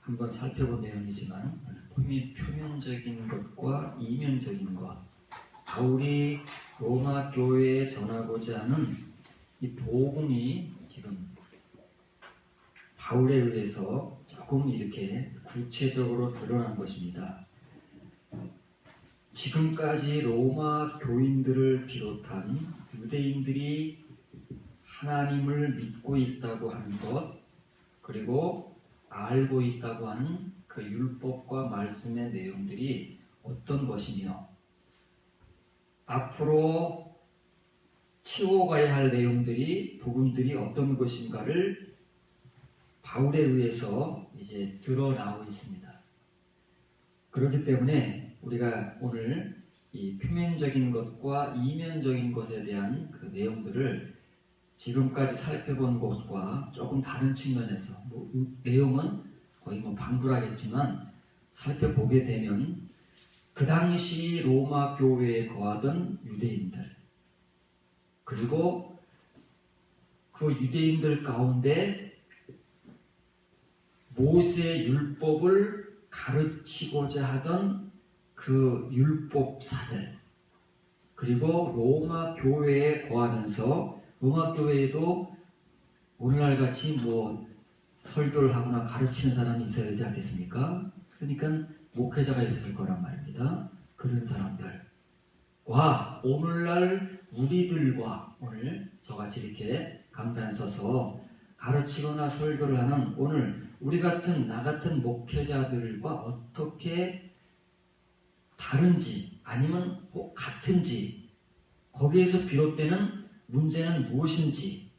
한번 살펴본 내용이지만 표면적인 것과 이면적인 것, 바울이 로마 교회에 전하고자 하는 이 복음이 지금 바울에 의해서 조금 이렇게 구체적으로 드러난 것입니다. 지금까지 로마 교인들을 비롯한 유대인들이 하나님을 믿고 있다고 하는 것, 그리고 알고 있다고 하는 그 율법과 말씀의 내용들이 어떤 것이며 앞으로 치워가야 할 내용들이, 부분들이 어떤 것인가를 바울에 의해서 이제 드러나고 있습니다. 그렇기 때문에 우리가 오늘 이 표면적인 것과 이면적인 것에 대한 그 내용들을 지금까지 살펴본 것과 조금 다른 측면에서, 내용은 거의 방불하겠지만 살펴보게 되면 그 당시 로마 교회에 거하던 유대인들, 그리고 그 유대인들 가운데 모세의 율법을 가르치고자 하던 그 율법사들, 그리고 로마 교회에 거하면서 로마 교회에도 오늘날 같이 설교를 하거나 가르치는 사람이 있어야 되지 않겠습니까? 그러니까 목회자가 있었을 거란 말입니다. 그런 사람들과 오늘날 우리들과 오늘 저같이 이렇게 강단에 서서 가르치거나 설교를 하는 오늘 우리 같은 나 같은 목회자들과 어떻게 다른지 아니면 꼭 같은지, 거기에서 비롯되는 문제는 무엇인지,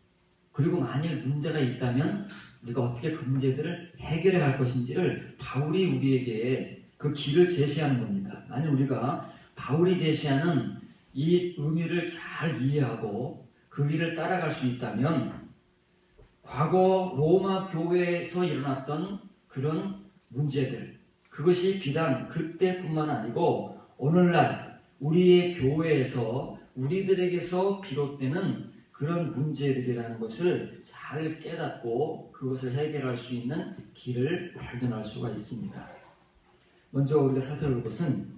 그리고 만일 문제가 있다면 우리가 어떻게 그 문제들을 해결해 갈 것인지를 바울이 우리에게 그 길을 제시하는 겁니다. 만일 우리가 바울이 제시하는 이 의미를 잘 이해하고 그 길을 따라갈 수 있다면 과거 로마 교회에서 일어났던 그런 문제들, 그것이 비단 그때뿐만 아니고 오늘날 우리의 교회에서 우리들에게서 비롯되는 그런 문제들이라는 것을 잘 깨닫고 그것을 해결할 수 있는 길을 발견할 수가 있습니다. 먼저 우리가 살펴볼 것은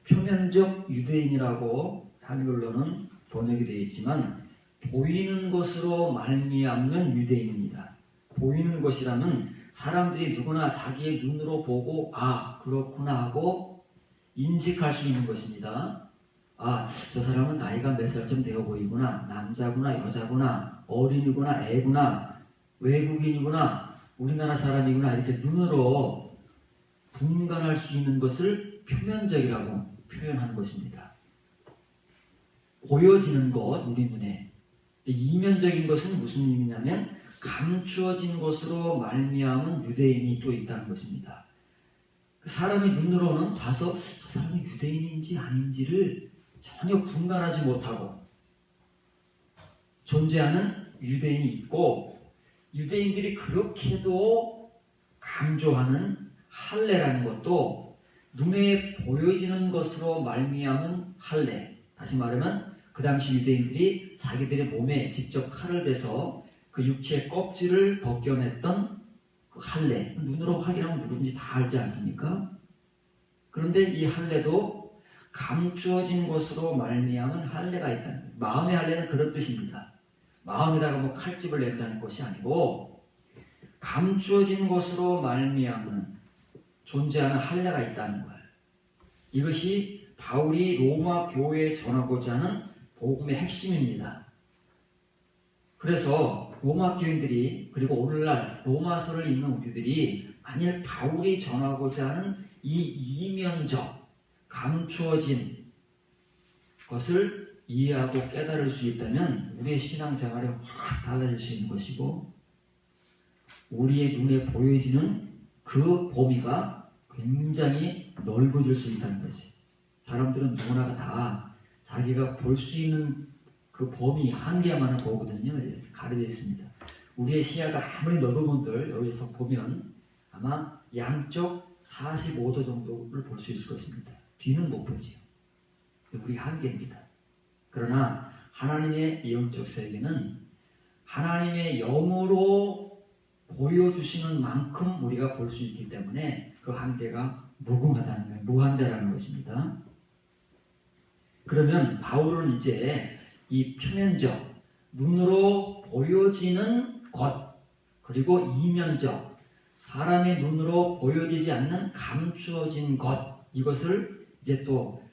표면적 유대인이라고 한글로는 번역이 되어 있지만 보이는 것으로 말미암는 유대인입니다. 보이는 것이라면 사람들이 누구나 자기의 눈으로 보고 그렇구나 하고 인식할 수 있는 것입니다. 저 사람은 나이가 몇 살쯤 되어 보이구나, 남자구나, 여자구나, 어린이구나, 애구나, 외국인이구나, 우리나라 사람이구나, 이렇게 눈으로 분간할 수 있는 것을 표면적이라고 표현하는 것입니다. 보여지는 것, 우리 눈에. 이면적인 것은 무슨 의미냐면 감추어진 것으로 말미암은 유대인이 또 있다는 것입니다. 사람이 눈으로는 봐서 저 사람이 유대인인지 아닌지를 전혀 분간하지 못하고 존재하는 유대인이 있고, 유대인들이 그렇게도 강조하는 할례라는 것도 눈에 보여지는 것으로 말미암은 할례, 다시 말하면 그 당시 유대인들이 자기들의 몸에 직접 칼을 대서 그 육체의 껍질을 벗겨냈던 그 할례, 눈으로 확인하면 누구든지 다 알지 않습니까? 그런데 이 할례도 감추어진 것으로 말미암은 할례가 있다는 거예요. 마음의 할례는 그런 뜻입니다. 마음에다가 칼집을 낸다는 것이 아니고 감추어진 것으로 말미암은 존재하는 할례가 있다는 거예요. 이것이 바울이 로마 교회에 전하고자 하는 복음의 핵심입니다. 그래서 로마 교인들이, 그리고 오늘날 로마서를 읽는 우리들이 만일 바울이 전하고자 하는 이 이면적, 감추어진 것을 이해하고 깨달을 수 있다면 우리의 신앙생활이 확 달라질 수 있는 것이고, 우리의 눈에 보여지는 그 범위가 굉장히 넓어질 수 있다는 것이. 사람들은 누구나 다 자기가 볼 수 있는 그 범위 한계만을 보거든요. 가려져 있습니다. 우리의 시야가 아무리 넓은분들 여기서 보면 아마 양쪽 45도 정도를 볼 수 있을 것입니다. 뒤는 못 보지요. 우리 한계입니다. 그러나 하나님의 영적 세계는 하나님의 영으로 보여주시는 만큼 우리가 볼 수 있기 때문에 그 한계가 무궁하다는 거예요. 무한대라는 것입니다. 그러면 바울은 이제 이 표면적, 눈으로 보여지는 것, 그리고 이면적, 사람의 눈으로 보여지지 않는 감추어진 것, 이것을 이제 또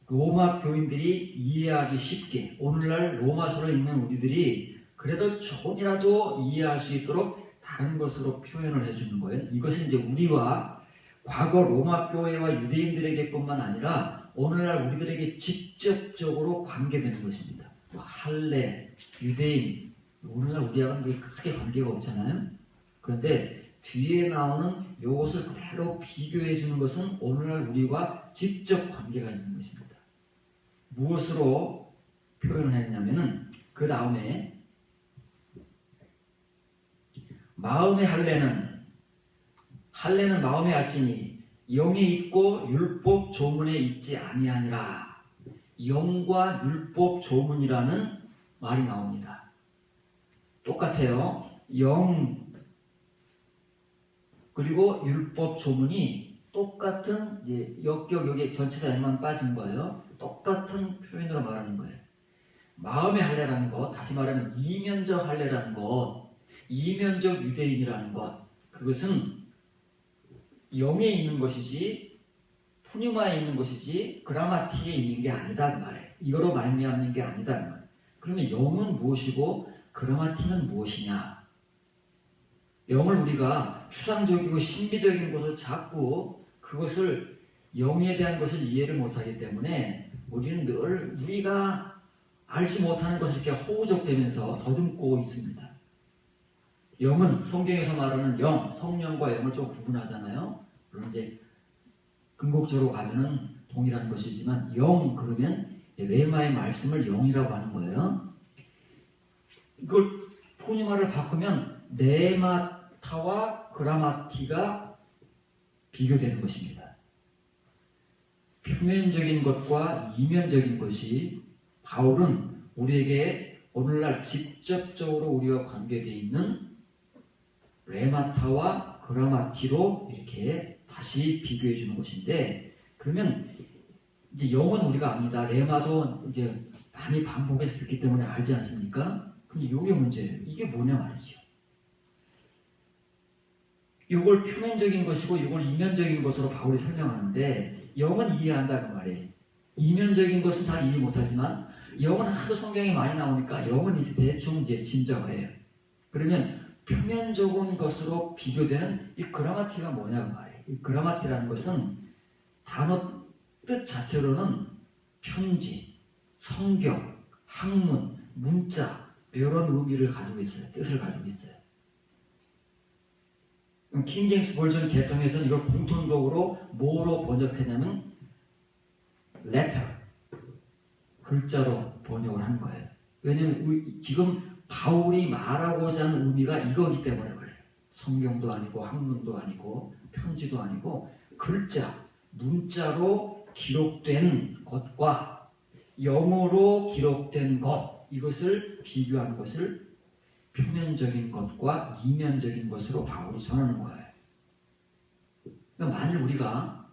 로마 교인들이 이해하기 쉽게, 오늘날 로마서를 읽는 우리들이 그래도 조금이라도 이해할 수 있도록 다른 것으로 표현을 해주는 거예요. 이것은 이제 우리와 과거 로마 교회와 유대인들에게뿐만 아니라 오늘날 우리들에게 직접적으로 관계되는 것입니다. 할례, 유대인, 오늘날 우리하고는 크게 관계가 없잖아요. 그런데 뒤에 나오는 이것을 그대로 비교해 주는 것은 오늘날 우리와 직접 관계가 있는 것입니다. 무엇으로 표현을 했냐면은 그 다음에 마음의 할례는 마음에 알지니 영에 있고 율법 조문에 있지 아니하니라. 영과 율법 조문이라는 말이 나옵니다. 똑같아요. 영 그리고 율법 조문이 똑같은 이제 여기 전치사 M만 빠진 거예요. 똑같은 표현으로 말하는 거예요. 마음의 할례라는 것, 다시 말하면 이면적 할례라는 것, 이면적 유대인이라는 것, 그것은 영에 있는 것이지 푸뉴마에 있는 것이지 그라마티에 있는 게 아니다 그 말이에요. 이거로 말미암는 게 아니다 그 말이에요. 그러면 영은 무엇이고 그라마티는 무엇이냐? 영을 우리가 추상적이고 신비적인 것을 자꾸 그것을 영에 대한 것을 이해를 못하기 때문에 우리는 늘 우리가 알지 못하는 것을 이렇게 허우적대면서 더듬고 있습니다. 영은 성경에서 말하는 영, 성령과 영을 좀 구분하잖아요. 물론 이제 근곡적으로 가면은 동일한 것이지만 영 그러면 레마의 말씀을 영이라고 하는 거예요. 이걸 푸니마를 바꾸면 네마타와 그라마티가 비교되는 것입니다. 표면적인 것과 이면적인 것이 바울은 우리에게 오늘날 직접적으로 우리와 관계되어 있는 레마타와 그라마티로 이렇게 다시 비교해 주는 것인데, 그러면 이제 영은 우리가 압니다. 레마도 이제 많이 반복해서 듣기 때문에 알지 않습니까? 근데 이게 문제예요. 이게 뭐냐 말이죠. 이걸 표면적인 것이고 이걸 이면적인 것으로 바울이 설명하는데, 영은 이해한다는 말이에요. 이면적인 것은 잘 이해 못하지만 영은 하도 성경에 많이 나오니까 영은 이제 대충 이제 짐작을 해요. 그러면 표면적인 것으로 비교되는 이 그라마티가 뭐냐고 말이에요. 이 그라마티라는 것은 단어 뜻 자체로는 편지, 성경, 학문, 문자 이런 의미를 가지고 있어요. 뜻을 가지고 있어요. 킹제임스 버전 개통에서는 이걸 공통적으로 뭐로 번역했냐면 letter, 글자로 번역을 한 거예요. 왜냐하면 지금 바울이 말하고자 하는 의미가 이거기 때문에 그래요. 성경도 아니고 학문도 아니고 편지도 아니고 글자, 문자로 기록된 것과 영어로 기록된 것, 이것을 비교하는 것을 표면적인 것과 이면적인 것으로 바울이 전하는 거예요. 그러니까 만일 우리가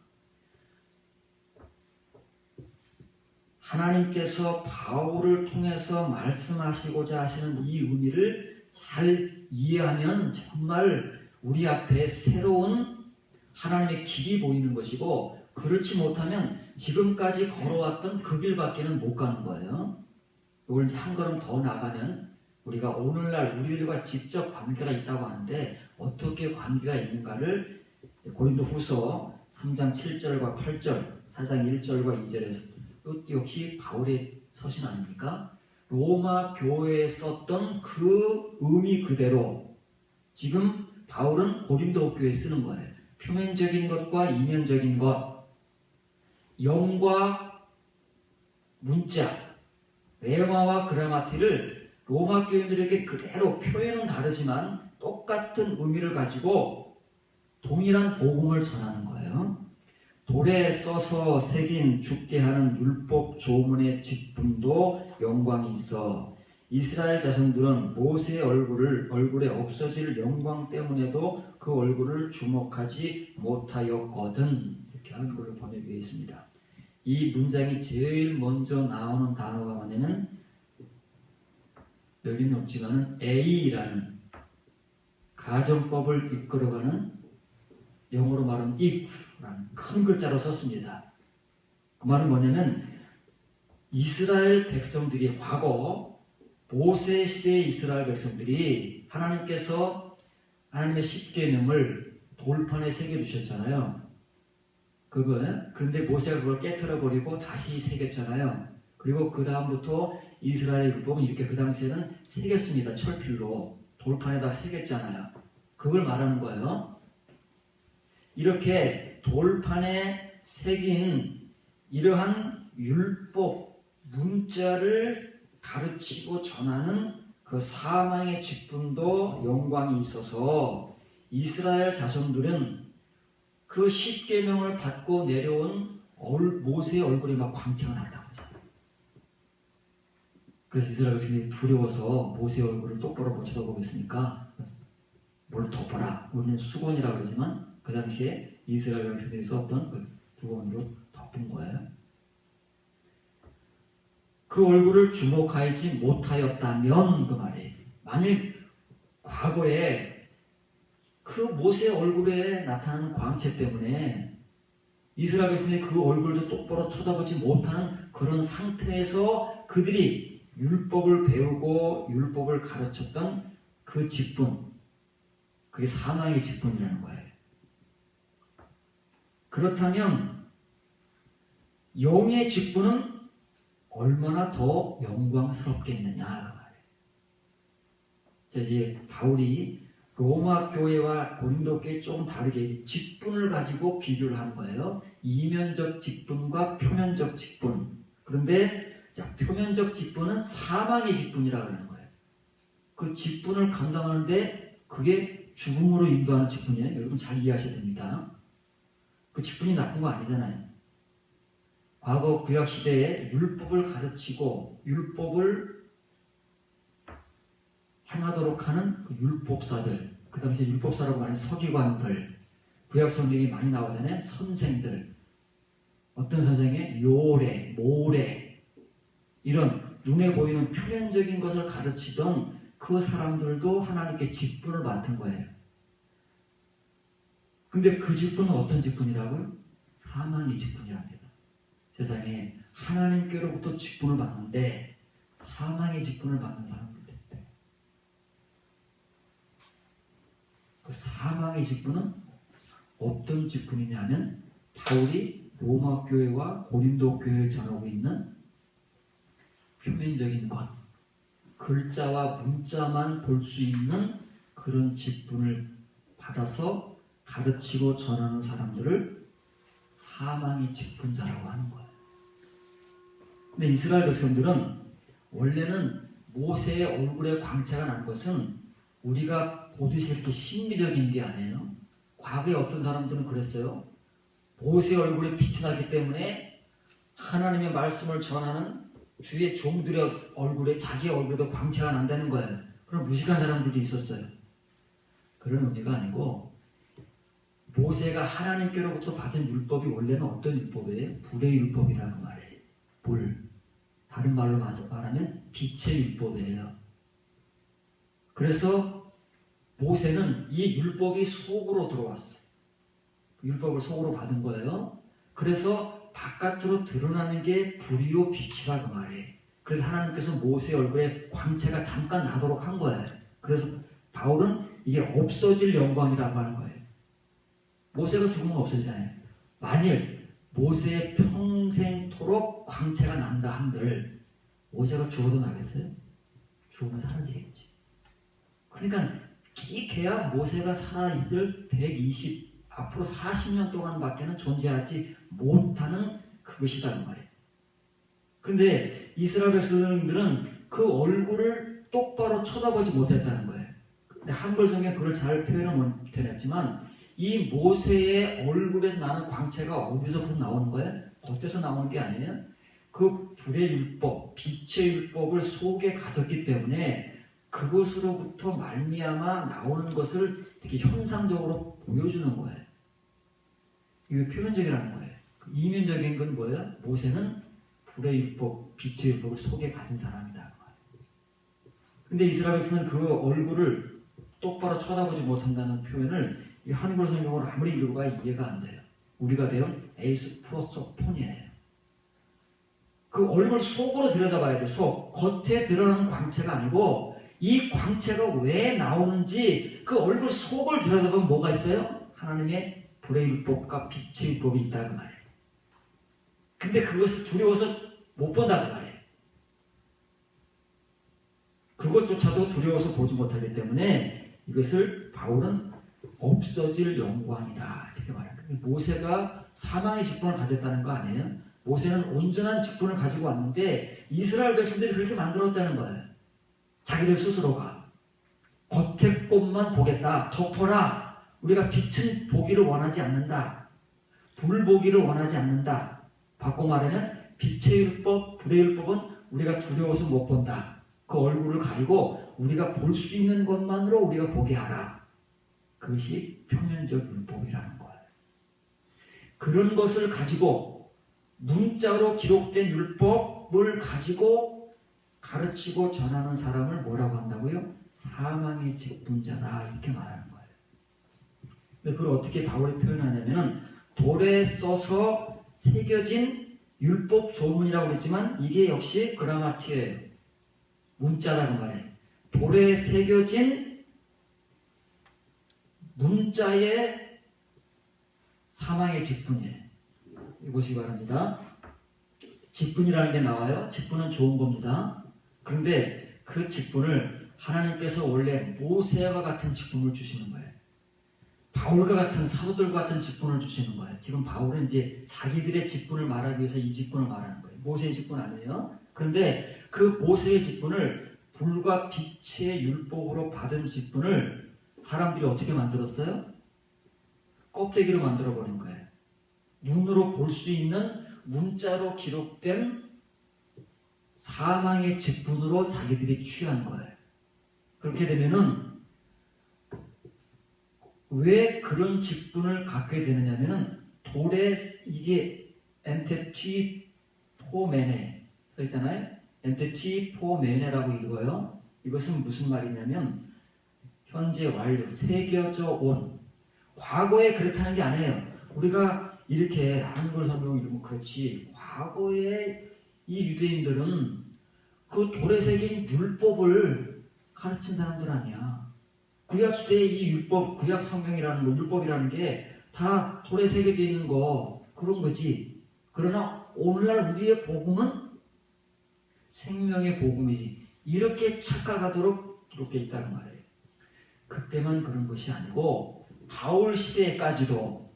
하나님께서 바울을 통해서 말씀하시고자 하시는 이 의미를 잘 이해하면 정말 우리 앞에 새로운 하나님의 길이 보이는 것이고, 그렇지 못하면 지금까지 걸어왔던 그 길밖에는 못 가는 거예요. 이걸 이제 한 걸음 더 나가면 우리가 오늘날 우리들과 직접 관계가 있다고 하는데 어떻게 관계가 있는가를 고린도후서 3장 7절과 8절, 4장 1절과 2절에서 역시 바울의 서신 아닙니까? 로마 교회에 썼던 그 의미 그대로 지금 바울은 고린도 교회에 쓰는 거예요. 표면적인 것과 이면적인 것, 영과 문자, 레마와 그라마티를 로마 교인들에게 그대로 표현은 다르지만 똑같은 의미를 가지고 동일한 복음을 전하는 거예요. 돌에 써서 새긴 죽게 하는 율법 조문의 직분도 영광이 있어 이스라엘 자손들은 모세의 얼굴에 없어질 영광 때문에도 그 얼굴을 주목하지 못하였거든. 이렇게 한글로 번역되어 있습니다. 이 문장이 제일 먼저 나오는 단어가 뭐냐면 여기는 없지만은 A라는 가정법을 이끌어가는 영어로 말하는 if라는 큰 글자로 썼습니다. 그 말은 뭐냐면 이스라엘 백성들이 과거 모세 시대의 이스라엘 백성들이 하나님께서 하나님의 십계명을 돌판에 새겨주셨잖아요. 그런데 모세가 그걸 깨트려 버리고 다시 새겼잖아요. 그리고 그 다음부터 이스라엘 율법은 이렇게 그 당시에는 새겼습니다. 철필로 돌판에다 새겼잖아요. 그걸 말하는 거예요. 이렇게 돌판에 새긴 이러한 율법 문자를 가르치고 전하는 그 사망의 직분도 영광이 있어서 이스라엘 자손들은 그 십계명을 받고 내려온 모세의 얼굴이 막 광채가 났다고 했어요. 그래서 이스라엘 백성들이 두려워서 모세의 얼굴을 똑바로 못 쳐다보고 있으니까 뭘 덮어라. 우리는 수건이라고 그러지만 그 당시에 이스라엘 백성들이 썼던 그 두건으로 덮은 거예요. 그 얼굴을 주목하지 못하였다면 그 말이에요. 만일 과거에 그 모세의 얼굴에 나타나는 광채 때문에 이스라엘 백성들이 그 얼굴도 똑바로 쳐다보지 못하는 그런 상태에서 그들이 율법을 배우고 율법을 가르쳤던 그 직분, 그게 사망의 직분이라는 거예요. 그렇다면 영의 직분은 얼마나 더 영광스럽겠느냐 그 말이에요. 이제 바울이 로마 교회와 고린도 교회 조금 다르게 직분을 가지고 비교를 하는 거예요. 이면적 직분과 표면적 직분. 그런데 표면적 직분은 사망의 직분이라고 하는 거예요. 그 직분을 감당하는데 그게 죽음으로 인도하는 직분이에요. 여러분 잘 이해하셔야 됩니다. 그 직분이 나쁜 거 아니잖아요. 과거 구약시대에 율법을 가르치고 율법을 행하도록 하는 그 율법사들, 그 당시에 율법사라고 하는 서기관들, 구약 성경이 많이 나오잖아요. 선생들, 어떤 선생의 요래, 모래, 이런 눈에 보이는 표면적인 것을 가르치던 그 사람들도 하나님께 직분을 맡은 거예요. 근데 그 직분은 어떤 직분이라고요? 사망의 직분이랍니다. 세상에 하나님께로부터 직분을 받는데 사망의 직분을 받는 사람들, 그 사망의 직분은 어떤 직분이냐면 바울이 로마 교회와 고린도 교회에 전하고 있는 표면적인 것, 글자와 문자만 볼 수 있는 그런 직분을 받아서 가르치고 전하는 사람들을 사망의 직분자라고 하는 거예요. 근데 이스라엘 백성들은 원래는 모세의 얼굴에 광채가 난 것은 우리가 보듯이 이렇게 신비적인 게 아니에요. 과거에 어떤 사람들은 그랬어요. 모세의 얼굴에 빛이 나기 때문에 하나님의 말씀을 전하는 주의 종들의 얼굴에 자기의 얼굴에도 광채가 난다는 거예요. 그런 무식한 사람들이 있었어요. 그런 의미가 아니고 모세가 하나님께로부터 받은 율법이 원래는 어떤 율법이에요? 불의 율법이라고 말해요. 불. 다른 말로 말하면 빛의 율법이에요. 그래서 모세는 이 율법이 속으로 들어왔어요. 그 율법을 속으로 받은 거예요. 그래서 바깥으로 드러나는 게 불이요 빛이라 그 말이에요. 그래서 하나님께서 모세의 얼굴에 광채가 잠깐 나도록 한 거예요. 그래서 바울은 이게 없어질 영광이라고 하는 거예요. 모세가 죽으면 없어지잖아요. 만일 모세의 평생토록 광채가 난다 한들 모세가 죽어도 나겠어요? 죽으면 사라지겠지. 그러니까 기게야 모세가 살아있을 120, 앞으로 40년 동안밖에는 존재하지 못하는 그것이다 그 말이에요. 그런데 이스라엘 백성들은 그 얼굴을 똑바로 쳐다보지 못했다는 거예요. 근데 한글 성경에 그걸 잘 표현을 못해냈지만 이 모세의 얼굴에서 나는 광채가 어디서부터 나오는 거예요? 겉에서 나오는 게 아니에요. 그 불의 율법, 빛의 율법을 속에 가졌기 때문에 그것으로부터 말미암아 나오는 것을 되게 현상적으로 보여주는 거예요. 이게 표면적이라는 거예요. 이면적인 건 뭐예요? 모세는 불의 율법, 빛의 율법을 속에 가진 사람이다. 근데 이스라엘 백성은 그 얼굴을 똑바로 쳐다보지 못한다는 표현을 이 한글 성경으로 아무리 읽어봐 이해가 안 돼요. 우리가 배운 에이스 프로소폰이에요. 그 얼굴 속으로 들여다봐야 돼. 속. 겉에 드러나는 광채가 아니고 이 광채가 왜 나오는지 그 얼굴 속을 들여다보면 뭐가 있어요? 하나님의 불의 율법과 빛의 율법이 있다고 말해요. 근데 그것을 두려워서 못 본다고 말해요. 그것조차도 두려워서 보지 못하기 때문에 이것을 바울은 없어질 영광이다 이렇게 말합니다. 모세가 사망의 직분을 가졌다는 거 아니에요? 모세는 온전한 직분을 가지고 왔는데 이스라엘 백성들이 그렇게 만들었다는 거예요. 자기들 스스로가 겉의 꽃만 보겠다. 덮어라. 우리가 빛은 보기를 원하지 않는다. 불 보기를 원하지 않는다. 바꿔 말하면 빛의 율법, 불의 율법은 우리가 두려워서 못 본다. 그 얼굴을 가리고 우리가 볼 수 있는 것만으로 우리가 보게 하라. 그것이 표면적 율법이라는 거예요. 그런 것을 가지고 문자로 기록된 율법을 가지고 가르치고 전하는 사람을 뭐라고 한다고요? 사망의 직분자다 이렇게 말하는 거예요. 근데 그걸 어떻게 바울이 표현하냐면은 돌에 써서 새겨진 율법 조문이라고 했지만 이게 역시 그라마티예요. 문자라는 말이에요. 돌에 새겨진 문자의 사망의 직분이에요. 보시기 바랍니다. 직분이라는 게 나와요. 직분은 좋은 겁니다. 그런데 그 직분을 하나님께서 원래 모세와 같은 직분을 주시는 거예요. 바울과 같은 사도들과 같은 직분을 주시는 거예요. 지금 바울은 이제 자기들의 직분을 말하기 위해서 이 직분을 말하는 거예요. 모세의 직분 아니에요. 그런데 그 모세의 직분을 불과 빛의 율법으로 받은 직분을 사람들이 어떻게 만들었어요? 껍데기로 만들어버린 거예요. 눈으로 볼 수 있는 문자로 기록된 사망의 직분으로 자기들이 취한 거예요. 그렇게 되면은 왜 그런 직분을 갖게 되느냐면은 돌에 이게 엔테티 포메네 써 있잖아요. 엔테티 포메네라고 읽어요. 이것은 무슨 말이냐면 현재 완료, 새겨져 온. 과거에 그렇다는 게 아니에요. 우리가 이렇게 한글 성경 읽으면 그렇지. 과거에 이 유대인들은 그 돌에 새긴 율법을 가르친 사람들 아니야. 구약 시대의 이 율법, 구약 성경이라는 거, 율법이라는 게 다 돌에 새겨져 있는 거 그런 거지. 그러나 오늘날 우리의 복음은 생명의 복음이지. 이렇게 착각하도록 기록되어 있다는 말이에요. 그때만 그런 것이 아니고 바울 시대까지도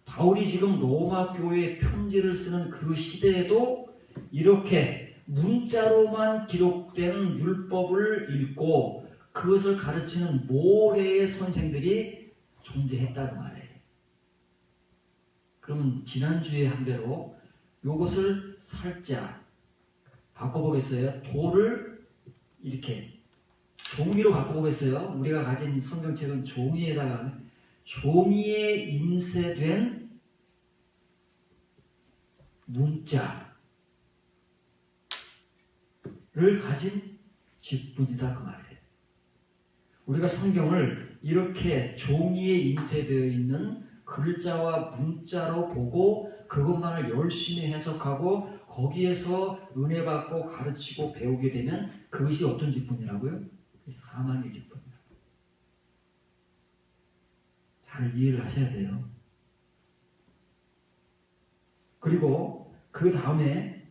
바울이 지금 로마 교회에 편지를 쓰는 그 시대에도 이렇게 문자로만 기록된 율법을 읽고 그것을 가르치는 모래의 선생들이 존재했다는 말이에요. 그럼 지난주에 한 대로 이것을 살짝 바꿔보겠어요. 돌을 이렇게 종이로 바꿔보겠어요. 우리가 가진 성경책은 종이에다가 종이에 인쇄된 문자를 가진 직분이다 그 말이에요. 우리가 성경을 이렇게 종이에 인쇄되어 있는 글자와 문자로 보고 그것만을 열심히 해석하고 거기에서 은혜 받고 가르치고 배우게 되면 그것이 어떤 직분이라고요? 사망의 직분이라고. 잘 이해를 하셔야 돼요. 그리고 그 다음에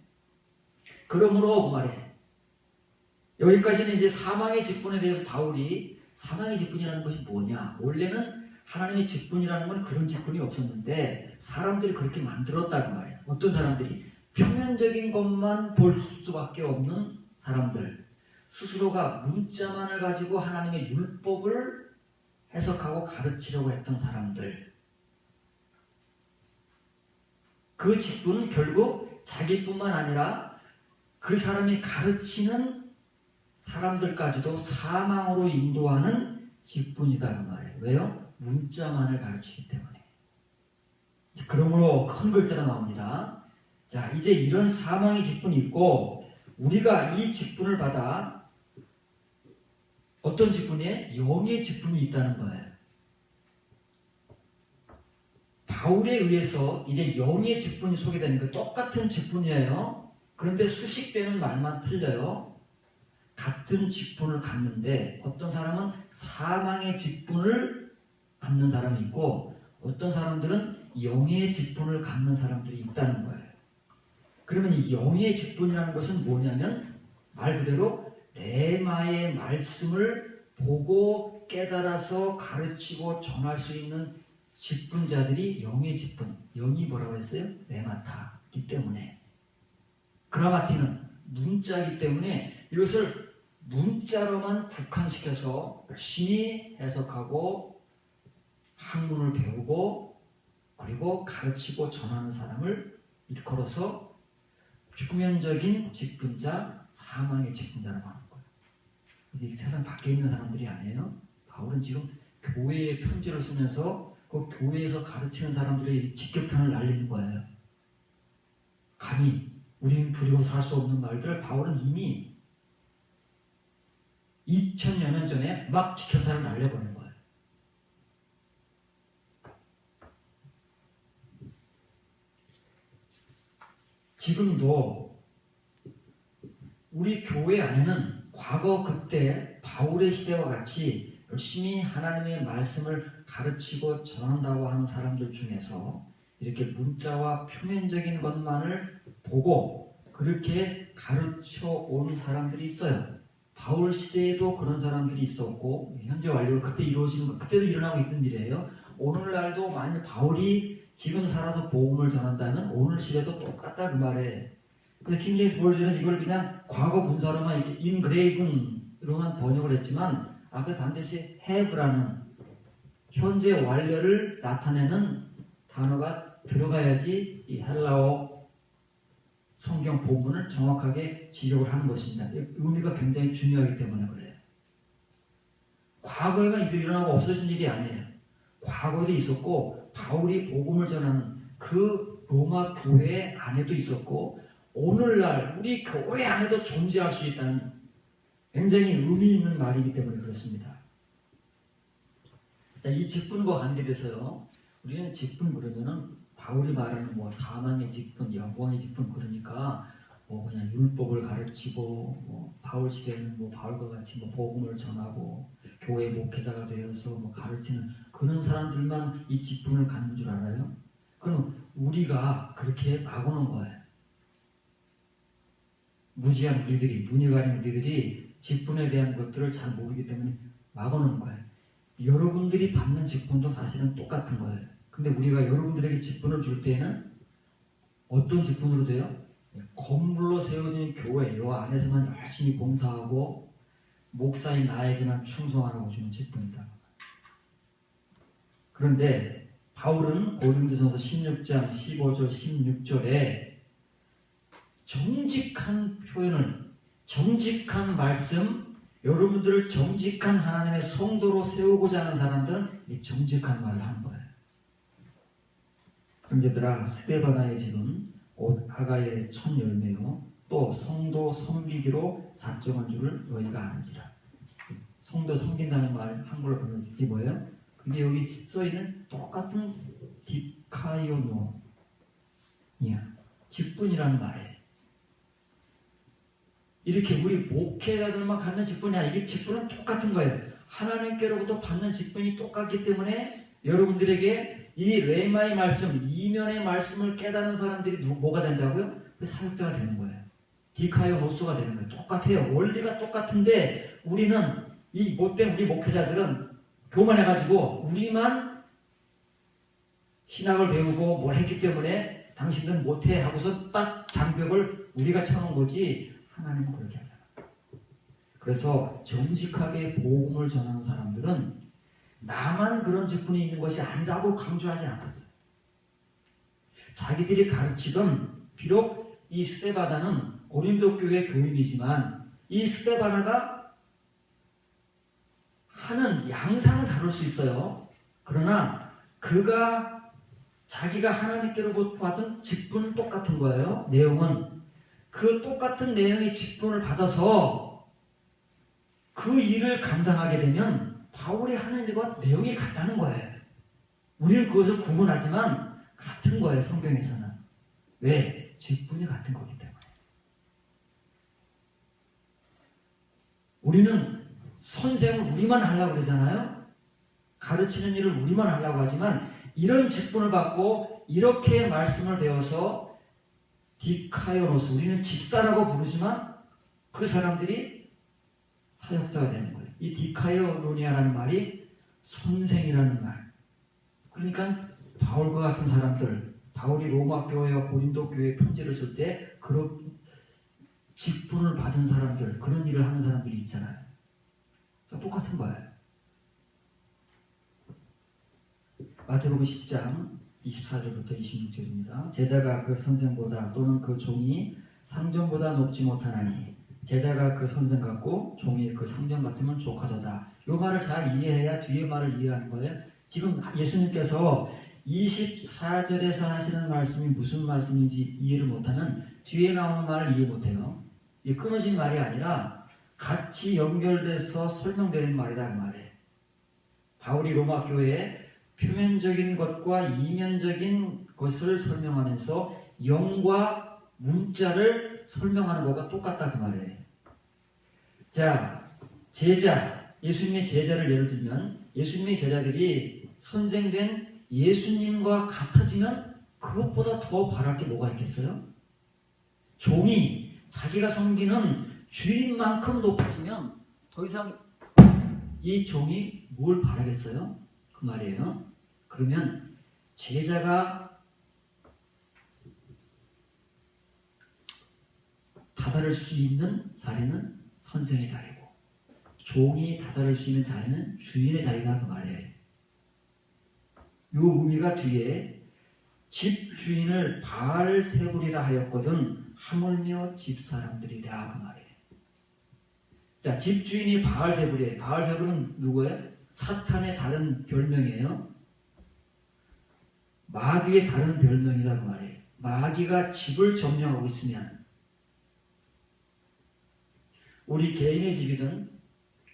그러므로 그 말이에요. 여기까지는 이제 사망의 직분에 대해서 바울이 사망의 직분이라는 것이 뭐냐? 원래는 하나님의 직분이라는 건 그런 직분이 없었는데 사람들이 그렇게 만들었다고 말이에요. 어떤 사람들이 표면적인 것만 볼 수밖에 없는 사람들, 스스로가 문자만을 가지고 하나님의 율법을 해석하고 가르치려고 했던 사람들, 그 직분은 결국 자기뿐만 아니라 그 사람이 가르치는 사람들까지도 사망으로 인도하는 직분이다 그 말이에요. 왜요? 문자만을 가르치기 때문에. 그러므로 큰 글자로 나옵니다. 자, 이제 이런 사망의 직분이 있고 우리가 이 직분을 받아 어떤 직분이에요? 영의 직분이 있다는 거예요. 바울에 의해서 이제 영의 직분이 소개되는 거 똑같은 직분이에요. 그런데 수식되는 말만 틀려요. 같은 직분을 갖는데 어떤 사람은 사망의 직분을 갖는 사람이 있고 어떤 사람들은 영의 직분을 갖는 사람들이 있다는 거예요. 그러면 이 영의 직분이라는 것은 뭐냐면 말 그대로 레마의 말씀을 보고 깨달아서 가르치고 전할 수 있는 직분자들이 영의 직분, 영이 뭐라고 했어요? 레마타이기 때문에. 그라마티는 문자이기 때문에 이것을 문자로만 국한시켜서 열심히 해석하고 학문을 배우고 그리고 가르치고 전하는 사람을 일컬어서 표면적인 직분자, 사망의 직분자라고 하는 거예요. 이 세상 밖에 있는 사람들이 아니에요. 바울은 지금 교회에 편지를 쓰면서 그 교회에서 가르치는 사람들의 직격탄을 날리는 거예요. 감히 우리는 부리고 살 수 없는 말들을 바울은 이미 2000여 년 전에 막 직격탄을 날려버린 거예요. 지금도 우리 교회 안에는 과거 그때 바울의 시대와 같이 열심히 하나님의 말씀을 가르치고 전한다고 하는 사람들 중에서 이렇게 문자와 표면적인 것만을 보고 그렇게 가르쳐 온 사람들이 있어요. 바울 시대에도 그런 사람들이 있었고 현재 완료로 그때 이루어지는 것, 그때도 일어나고 있는 일이에요. 오늘날도 만약 바울이 지금 살아서 복음을 전한다면 오늘 시대도 똑같다 그 말에. 그래서 킹제임스 버전은 이걸 그냥 과거 분사로만 이렇게 인그레이븐으로만 번역을 했지만 앞에 반드시 have라는 현재 완료를 나타내는 단어가 들어가야지 이 헬라어 성경 본문을 정확하게 지적을 하는 것입니다. 의미가 굉장히 중요하기 때문에 그래요. 과거에만 이들이 일어나고 없어진 일이 아니에요. 과거에도 있었고 바울이 복음을 전하는 그 로마 교회 안에도 있었고 오늘날 우리 교회 안에도 존재할 수 있다는 굉장히 의미 있는 말이기 때문에 그렇습니다. 자, 이 직분과 관계돼서요. 우리는 직분 그러면은 바울이 말하는 뭐 사망의 직분, 영광의 직분 그러니까 뭐 그냥 율법을 가르치고 뭐 바울 시대에는 뭐 바울과 같이 뭐 복음을 전하고 교회 목회자가 되어서 뭐 가르치는 그런 사람들만 이 직분을 갖는 줄 알아요? 그럼 우리가 그렇게 막아놓은 거예요. 무지한 우리들이, 눈이 가린 우리들이 직분에 대한 것들을 잘 모르기 때문에 막아놓은 거예요. 여러분들이 받는 직분도 사실은 똑같은 거예요. 근데 우리가 여러분들에게 직분을 줄 때에는 어떤 직분으로 돼요? 건물로 세워진 교회 요 안에서만 열심히 봉사하고 목사인 나에게만 충성하라고 주는 직분이다. 그런데 바울은 고린도전서 16장 15절 16절에 정직한 표현을, 정직한 말씀, 여러분들을 정직한 하나님의 성도로 세우고자 하는 사람들은 이 정직한 말을 하는 거예요. 형제들아, 스데바나의 집은 곧 아가의 첫 열매요 또 성도 섬기기로 작정한 줄을 너희가 아는지라. 성도 섬긴다는 말 한글로 보면 이게 뭐예요? 그게 여기 써있는 똑같은 디카이오노 직분이라는 말이에요. 이렇게 우리 목회자들만 갖는 직분이 아니라 이게 직분은 똑같은 거예요. 하나님께로부터 받는 직분이 똑같기 때문에 여러분들에게 이 레마의 말씀, 이면의 말씀을 깨닫는 사람들이 뭐가 된다고요? 사역자가 되는 거예요. 디카이오노스가 되는 거예요. 똑같아요. 원리가 똑같은데 우리는 이 못된 우리 목회자들은 교만해가지고 우리만 신학을 배우고 뭘 했기 때문에 당신들은 못해 하고서 딱 장벽을 우리가 쳐놓은 거지 하나님은 그렇게 하잖아. 그래서 정직하게 복음을 전하는 사람들은 나만 그런 직분이 있는 것이 아니라고 강조하지 않았어요. 자기들이 가르치던 비록 이 스데바나는 고린도 교회 교인이지만 이 스데바나가 하는 양상은 다를 수 있어요. 그러나 그가 자기가 하나님께로부터 받은 직분은 똑같은 거예요. 내용은 그 똑같은 내용의 직분을 받아서 그 일을 감당하게 되면 바울이 하는 일과 내용이 같다는 거예요. 우리는 그것을 구분하지만 같은 거예요. 성경에서는. 왜? 직분이 같은 거기 때문에. 우리는 선생을 우리만 하려고 그러잖아요. 가르치는 일을 우리만 하려고 하지만 이런 직분을 받고 이렇게 말씀을 배워서 디카이오노스, 우리는 집사라고 부르지만 그 사람들이 사역자가 되는 거예요. 이 디카이오노니아라는 말이 선생이라는 말. 그러니까 바울과 같은 사람들, 바울이 로마 교회와 고린도 교회에 편지를 쓸 때 그런 직분을 받은 사람들, 그런 일을 하는 사람들이 있잖아요. 똑같은 거예요. 마태복음 10장 24절부터 26절입니다. 제자가 그 선생보다 또는 그 종이 상전보다 높지 못하나니 제자가 그 선생 같고 종이 그 상전 같으면 족하도다. 이 말을 잘 이해해야 뒤에 말을 이해하는 거예요. 지금 예수님께서 24절에서 하시는 말씀이 무슨 말씀인지 이해를 못하면 뒤에 나오는 말을 이해 못해요. 이 끊어진 말이 아니라 같이 연결돼서 설명되는 말이다 그 말이에요. 바울이 로마 교회에 표면적인 것과 이면적인 것을 설명하면서 영과 문자를 설명하는 것과 똑같다 그 말이에요. 자, 제자, 예수님의 제자를 예를 들면 예수님의 제자들이 선생된 예수님과 같아지면 그것보다 더 바랄 게 뭐가 있겠어요? 종이 자기가 섬기는 주인만큼 높아지면 더 이상 이 종이 뭘 바라겠어요? 그 말이에요. 그러면 제자가 다다를 수 있는 자리는 선생의 자리고 종이 다다를 수 있는 자리는 주인의 자리다 그 말이에요. 이 의미가 뒤에 집 주인을 바알세불이라 하였거든 하물며 집사람들이라 그 말이에요. 자, 집 주인이 바알세불이에요. 바알세불은 누구예요? 사탄의 다른 별명이에요. 마귀의 다른 별명이다 그 말이에요. 마귀가 집을 점령하고 있으면 우리 개인의 집이든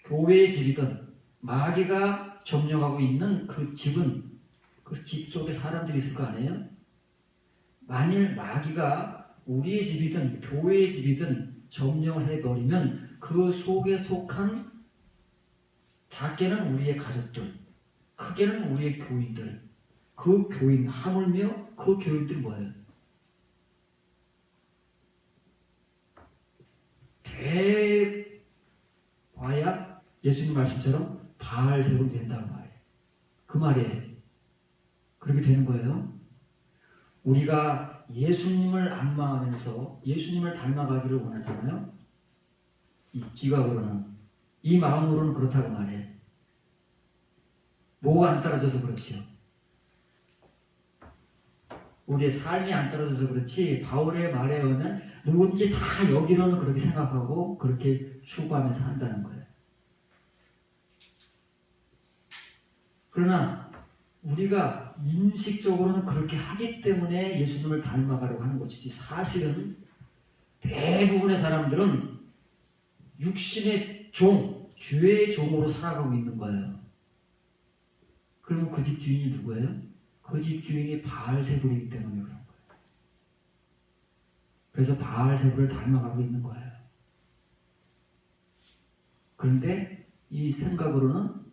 교회의 집이든 마귀가 점령하고 있는 그 집은 그 집 속에 사람들이 있을 거 아니에요? 만일 마귀가 우리의 집이든 교회의 집이든 점령을 해버리면 그 속에 속한 작게는 우리의 가족들, 크게는 우리의 교인들, 그 교인 하물며 그 교인들이 뭐예요? 대봐야 예수님 말씀처럼 바알세불이 된다는 말이에요. 그 말이에요. 그렇게 되는 거예요. 우리가 예수님을 앙망하면서 예수님을 닮아가기를 원하잖아요. 이 지각으로는, 이 마음으로는 그렇다고 말해. 뭐가 안 떨어져서 그렇지요. 우리의 삶이 안 떨어져서 그렇지 바울의 말에 의하면 누군지 다 여기로는 그렇게 생각하고 그렇게 추구하면서 한다는 거예요. 그러나 우리가 인식적으로는 그렇게 하기 때문에 예수님을 닮아가려고 하는 것이지 사실은 대부분의 사람들은 육신의 종, 죄의 종으로 살아가고 있는 거예요. 그러면 그 집 주인이 누구예요? 그 집 주인이 바알세불이기 때문에 그런 거예요. 그래서 바알세불을 닮아가고 있는 거예요. 그런데 이 생각으로는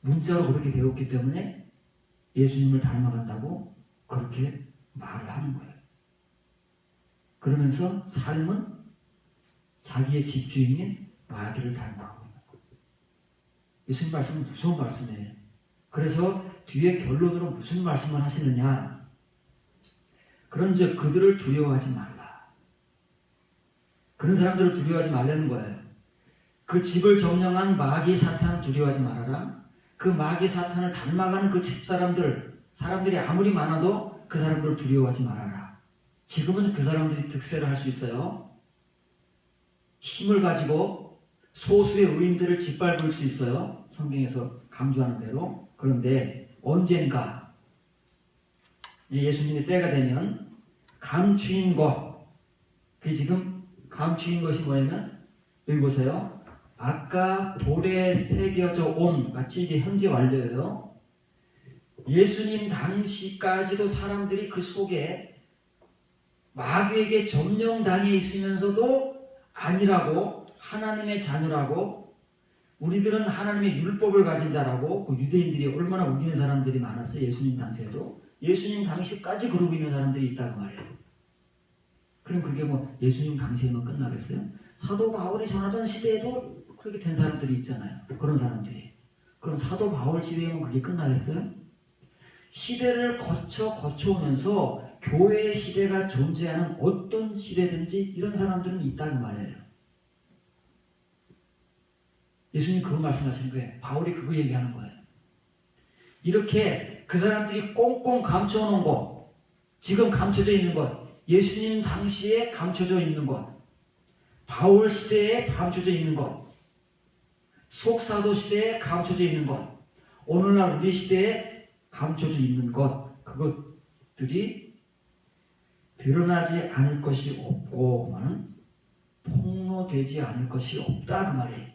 문자로 그렇게 배웠기 때문에 예수님을 닮아간다고 그렇게 말을 하는 거예요. 그러면서 삶은 자기의 집주인인 마귀를 닮아가고 있는 거예요. 예수님 말씀은 무서운 말씀이에요. 그래서 뒤에 결론으로 무슨 말씀을 하시느냐? 그런즉 그들을 두려워하지 말라. 그런 사람들을 두려워하지 말라는 거예요. 그 집을 점령한 마귀 사탄 두려워하지 말아라. 그 마귀 사탄을 닮아가는 그 집사람들, 사람들이 아무리 많아도 그 사람들을 두려워하지 말아라. 지금은 그 사람들이 득세를 할 수 있어요. 힘을 가지고 소수의 의인들을 짓밟을 수 있어요. 성경에서 강조하는 대로. 그런데 언젠가 예수님의 때가 되면 감추인 것, 그게 지금 감추인 것이 뭐냐면 여기 보세요. 아까 돌에 새겨져 온 마치 이게 현재 완료예요. 예수님 당시까지도 사람들이 그 속에 마귀에게 점령당해 있으면서도 아니라고, 하나님의 자녀라고, 우리들은 하나님의 율법을 가진 자라고, 그 유대인들이 얼마나 우기는 사람들이 많았어요. 예수님 당시에도. 예수님 당시까지 그러고 있는 사람들이 있다고 말해요. 그럼 그게 뭐 예수님 당시에만 끝나겠어요? 사도 바울이 전하던 시대에도 그렇게 된 사람들이 있잖아요. 그런 사람들이. 그럼 사도 바울 시대에만 그게 끝나겠어요? 시대를 거쳐오면서 교회의 시대가 존재하는 어떤 시대든지 이런 사람들은 있다는 말이에요. 예수님 그거 말씀하시는 거예요. 바울이 그거 얘기하는 거예요. 이렇게 그 사람들이 꽁꽁 감춰놓은 것, 지금 감춰져 있는 것, 예수님 당시에 감춰져 있는 것, 바울 시대에 감춰져 있는 것, 속사도 시대에 감춰져 있는 것, 오늘날 우리 시대에 감춰져 있는 것, 그것들이 드러나지 않을 것이 없고만 폭로되지 않을 것이 없다 그 말이에요.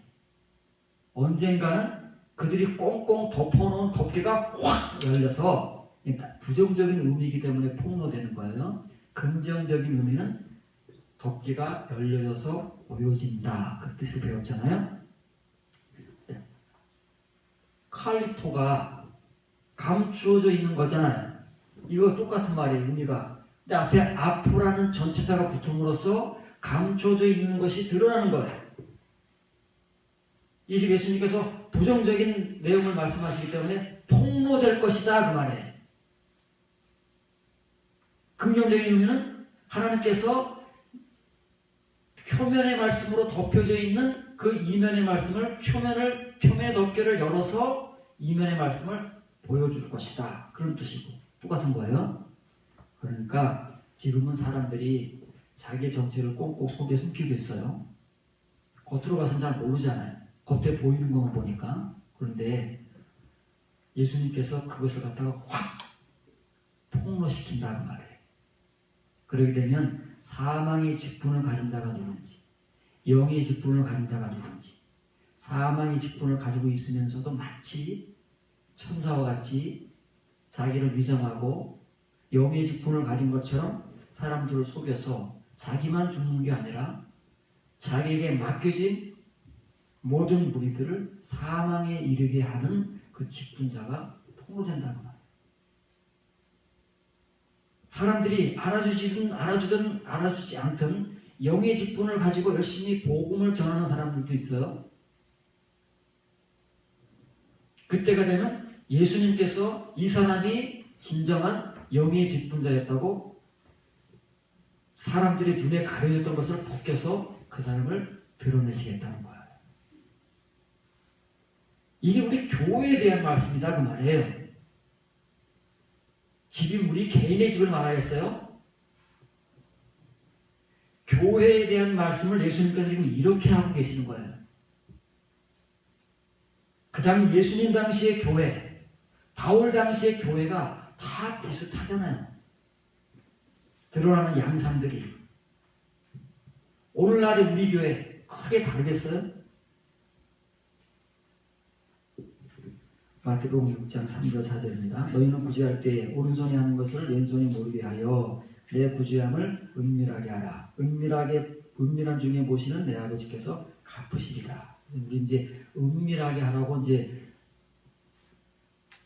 언젠가는 그들이 꽁꽁 덮어놓은 덮개가 확 열려서 부정적인 의미이기 때문에 폭로되는 거예요. 긍정적인 의미는 덮개가 열려서 보여진다. 그 뜻을 배웠잖아요. 칼리토가 감추어져 있는 거잖아요. 이거 똑같은 말이에요. 의미가. 근데 앞에 아포라는 전치사가 붙음으로써 감춰져 있는 것이 드러나는 거예요. 이제 예수님께서 부정적인 내용을 말씀하시기 때문에 폭로될 것이다 그 말이에요. 긍정적인 의미는 하나님께서 표면의 말씀으로 덮여져 있는 그 이면의 말씀을 표면의 덮개를 열어서 이면의 말씀을 보여줄 것이다. 그런 뜻이고 똑같은 거예요. 그러니까 지금은 사람들이 자기의 정체를 꽁꽁 속에 숨기고 있어요. 겉으로 봐서는 잘 모르잖아요. 겉에 보이는 것만 보니까. 그런데 예수님께서 그것을 갖다가 확 폭로시킨다는 말이에요. 그러게 되면 사망의 직분을 가진 자가 누군지, 영의 직분을 가진 자가 누군지, 사망의 직분을 가지고 있으면서도 마치 천사와 같이 자기를 위장하고 영의 직분을 가진 것처럼 사람들을 속여서 자기만 죽는 게 아니라 자기에게 맡겨진 모든 무리들을 사망에 이르게 하는 그 직분자가 폭로된다는 말이에요. 사람들이 알아주지 않든 영의 직분을 가지고 열심히 복음을 전하는 사람들도 있어요. 그때가 되면 예수님께서 이 사람이 진정한 영의 직분자였다고 사람들이 눈에 가려졌던 것을 벗겨서 그 사람을 드러내시겠다는 거예요. 이게 우리 교회에 대한 말씀이다 그 말이에요. 집이 우리 개인의 집을 말하겠어요? 교회에 대한 말씀을 예수님께서 지금 이렇게 하고 계시는 거예요. 그 다음에 예수님 당시의 교회, 바울 당시의 교회가 다 비슷하잖아요. 드러나는 양상들이. 오늘날의 우리 교회 크게 다르겠어요? 마태복음 6장 3절 4절입니다. 너희는 구제할 때 오른손이 하는 것을 왼손이 모르게 하여 내 구제함을 은밀하게 하라. 은밀한 중에 모시는 내 아버지께서 갚으시리라. 우리 이제 은밀하게 하라고 이제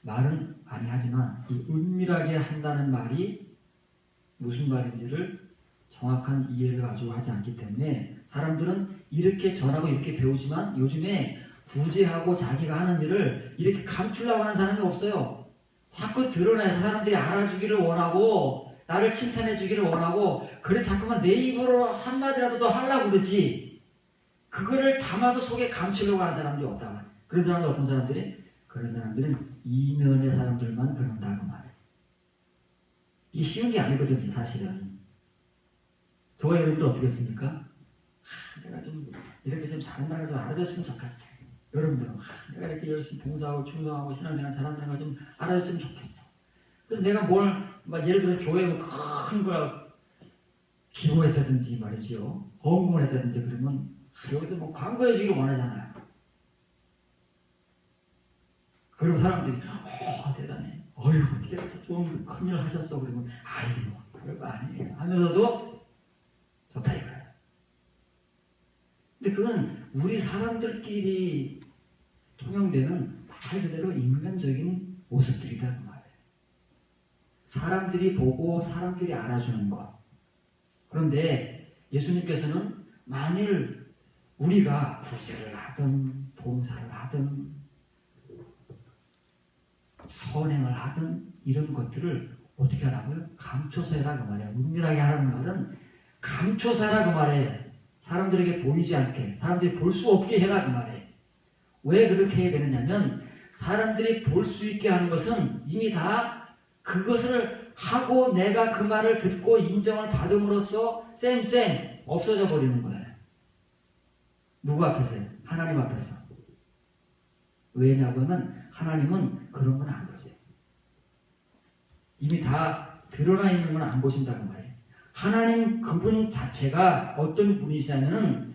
말은 아니하지만 이 은밀하게 한다는 말이 무슨 말인지를 정확한 이해를 가지고 하지 않기 때문에 사람들은 이렇게 전하고 이렇게 배우지만 요즘에 구제하고 자기가 하는 일을 이렇게 감추려고 하는 사람이 없어요. 자꾸 드러내서 사람들이 알아주기를 원하고 나를 칭찬해 주기를 원하고 그래서 자꾸만 내 입으로 한마디라도 더 하려고 그러지 그거를 담아서 속에 감추려고 하는 사람들이 없다. 그런 사람들 어떤 사람들이? 그런 사람들은 이면의 사람들만 그런다고 말해요. 이게 쉬운 게 아니거든요. 사실은. 저와 여러분들 어떻게 했습니까? 내가 좀 이렇게 좀 잘한다는 걸 좀 알아줬으면 좋겠어. 여러분들은 내가 이렇게 열심히 봉사하고 충성하고 신앙생활 잘한다는 걸 좀 알아줬으면 좋겠어. 그래서 내가 막 예를 들어 교회에 뭐 큰 거 기도했다든지 말이죠. 헌금을 했다든지 그러면 여기서 뭐 광고해 주기를 원하잖아요. 그리고 사람들이 대단해. 어떻게 이렇게 좀 큰일 하셨어. 그러면 아이고 별거 아니에요 하면서도 좋다 이거예요. 근데 그건 우리 사람들끼리 통용되는 말 그대로 인간적인 모습들이다 그 말이에요. 사람들이 보고 사람들이 알아주는 것. 그런데 예수님께서는 만일 우리가 구제를 하든 봉사를 하든 선행을 하든 이런 것들을 어떻게 하라고요? 감춰서 해라 그 말이에요. 은밀하게 하라는 말은 감춰서 해라 그 말이에요. 사람들에게 보이지 않게, 사람들이 볼 수 없게 해라 그 말이에요. 왜 그렇게 해야 되느냐면 사람들이 볼 수 있게 하는 것은 이미 다 그것을 하고 내가 그 말을 듣고 인정을 받음으로써 쌤 없어져 버리는 거예요. 누구 앞에서요? 하나님 앞에서. 왜냐고 하면 하나님은 그런 건 안 보세요. 이미 다 드러나 있는 건 안 보신다고 말이에요. 하나님 그분 자체가 어떤 분이시냐면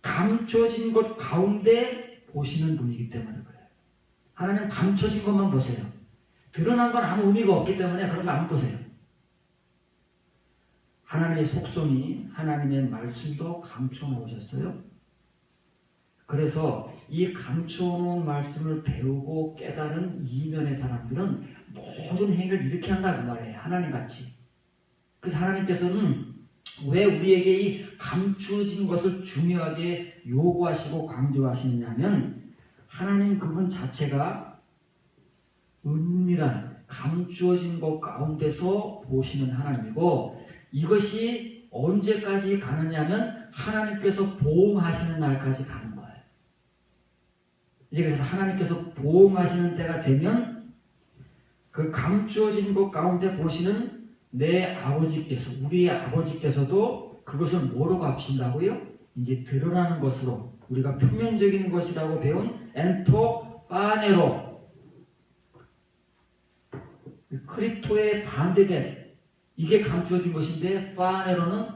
감춰진 것 가운데 보시는 분이기 때문에 그래요. 하나님 감춰진 것만 보세요. 드러난 건 아무 의미가 없기 때문에 그런 거 안 보세요. 하나님의 속성이 하나님의 말씀도 감춰 놓으셨어요. 그래서 이 감춰놓은 말씀을 배우고 깨달은 이면의 사람들은 모든 행위를 이렇게 한다고 말해요. 하나님같이. 그래서 하나님께서는 왜 우리에게 이 감추어진 것을 중요하게 요구하시고 강조하시느냐면 하나님 그분 자체가 은밀한 감추어진 것 가운데서 보시는 하나님이고 이것이 언제까지 가느냐면 하나님께서 보응하시는 날까지 가는 거예요. 이제 그래서 하나님께서 보응하시는 때가 되면 그 감추어진 것 가운데 보시는 내 아버지께서 우리의 아버지께서도 그것을 뭐로 갚으신다고요? 이제 드러나는 것으로 우리가 표면적인 것이라고 배운 엔토파네로 크립토의 반대된 이게 감추어진 것인데 파네로는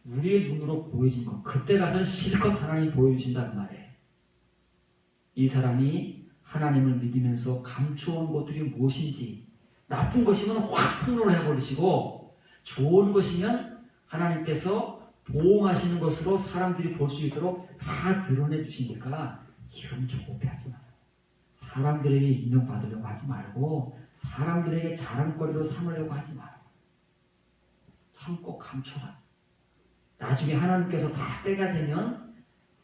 우리의 눈으로 보여진 것. 그때 가서 실컷 하나님이 보여주신다는 말이에요. 이 사람이 하나님을 믿으면서 감추어온 것들이 무엇인지 나쁜 것이면 확 폭로해버리시고 좋은 것이면 하나님께서 보호하시는 것으로 사람들이 볼 수 있도록 다 드러내 주시니까 지금 조급해하지 마요. 사람들에게 인정받으려고 하지 말고 사람들에게 자랑거리로 삼으려고 하지 마요. 참고 감춰라. 나중에 하나님께서 다 때가 되면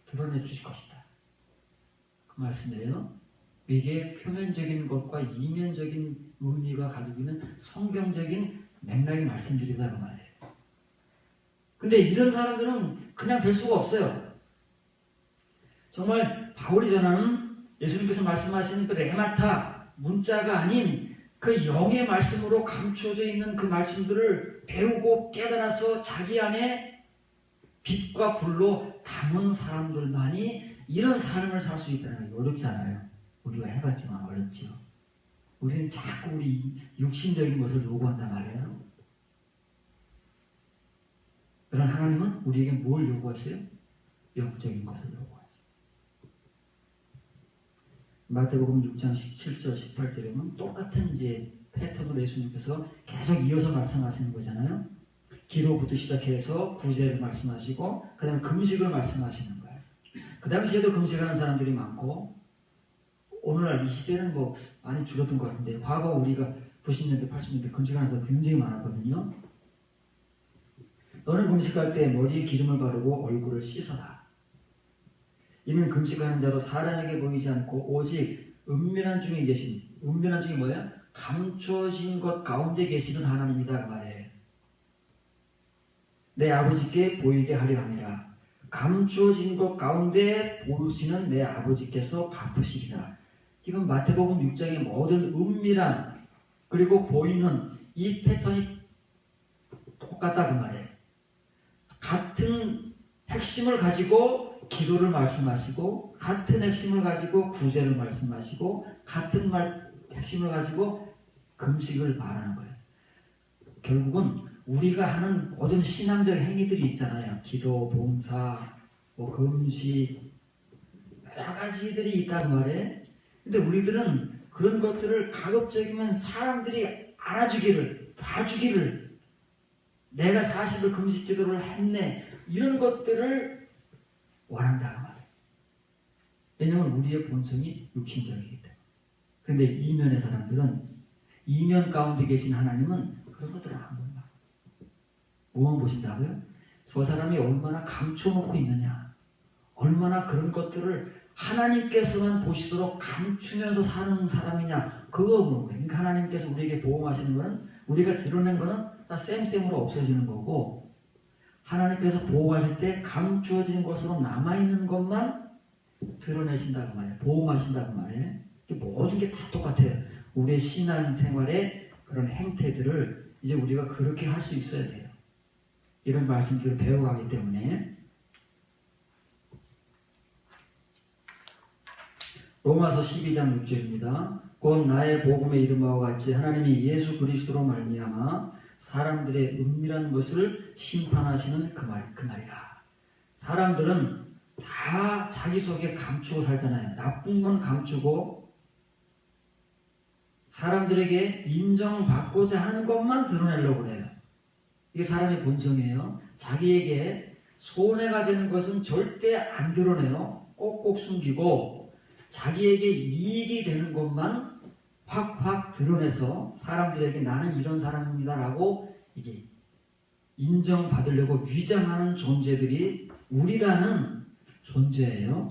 드러내 주실 것이다. 그 말씀이에요. 이게 표면적인 것과 이면적인 의미가 가지고 있는 성경적인 맥락의 말씀들이다 그 말이에요. 근데 이런 사람들은 그냥 될 수가 없어요. 정말 바울이 전하는 예수님께서 말씀하시는 그 레마타 문자가 아닌 그 영의 말씀으로 감추어져 있는 그 말씀들을 배우고 깨달아서 자기 안에 빛과 불로 담은 사람들만이 이런 삶을 살 수 있다는 게 어렵잖아요. 우리가 해봤지만 어렵죠. 우리는 자꾸 우리 육신적인 것을 요구한단 말이에요. 그런 하나님은 우리에게 뭘 요구하세요? 영적인 것을 요구하세요. 마태복음 6장 17절 18절에 보면 똑같은 이제 패턴으로 예수님께서 계속 이어서 말씀하시는 거잖아요. 기도부터 시작해서 구제를 말씀하시고 그 다음에 금식을 말씀하시는 거예요. 그 당시에도 금식하는 사람들이 많고 오늘날 이 시대는 뭐 많이 줄어든 것 같은데 과거 우리가 90년대 80년대 금식하는 사람 굉장히 많았거든요. 너는 금식할 때 머리에 기름을 바르고 얼굴을 씻어라. 이는 금식하는 자로 사람에게 보이지 않고 오직 은밀한 중에 계신 은밀한 중에 뭐야? 감춰진 것 가운데 계시는 하나님이다 그 말이에요. 내 아버지께 보이게 하려 함이라. 감추어진 것 가운데 보시는 내 아버지께서 갚으시리라. 지금 마태복음 6장의 모든 은밀한 그리고 보이는 이 패턴이 똑같다 그 말이에요. 같은 핵심을 가지고 기도를 말씀하시고 같은 핵심을 가지고 구제를 말씀하시고 같은 핵심을 가지고 금식을 말하는 거예요. 결국은 우리가 하는 모든 신앙적 행위들이 있잖아요. 기도, 봉사, 금식 여러 가지들이 있단 말이에요. 근데 우리들은 그런 것들을 가급적이면 사람들이 알아주기를, 봐주기를, 내가 40일 금식 기도를 했네, 이런 것들을 원한다는 말이에요. 왜냐하면 우리의 본성이 육신적이기 때문에. 그런데 이면의 사람들은, 이면 가운데 계신 하나님은 그런 것들을 안 본다. 뭐만 보신다고요? 저 사람이 얼마나 감춰놓고 있느냐, 얼마나 그런 것들을 하나님께서만 보시도록 감추면서 사는 사람이냐, 그거 보는 거예요. 그러니까 하나님께서 우리에게 보호하시는 거는, 우리가 드러낸 거는 다 쌤쌤으로 없어지는 거고, 하나님께서 보호하실 때 감추어진 것으로 남아있는 것만 드러내신다고 말해요. 보호하신다고 말해요. 모든 게 다 똑같아요. 우리의 신앙생활의 그런 행태들을 이제 우리가 그렇게 할 수 있어야 돼요. 이런 말씀들을 배워가기 때문에. 로마서 12장 6절입니다. 곧 나의 복음의 이름과 같이 하나님이 예수 그리스도로 말미암아 사람들의 은밀한 것을 심판하시는 그 날이라. 사람들은 다 자기 속에 감추고 살잖아요. 나쁜 건 감추고 사람들에게 인정받고자 하는 것만 드러내려고 그래요. 이게 사람의 본성이에요. 자기에게 손해가 되는 것은 절대 안 드러내요. 꼭꼭 숨기고 자기에게 이익이 되는 것만 확확 드러내서 사람들에게 나는 이런 사람입니다 라고 이게 인정받으려고 위장하는 존재들이 우리라는 존재예요.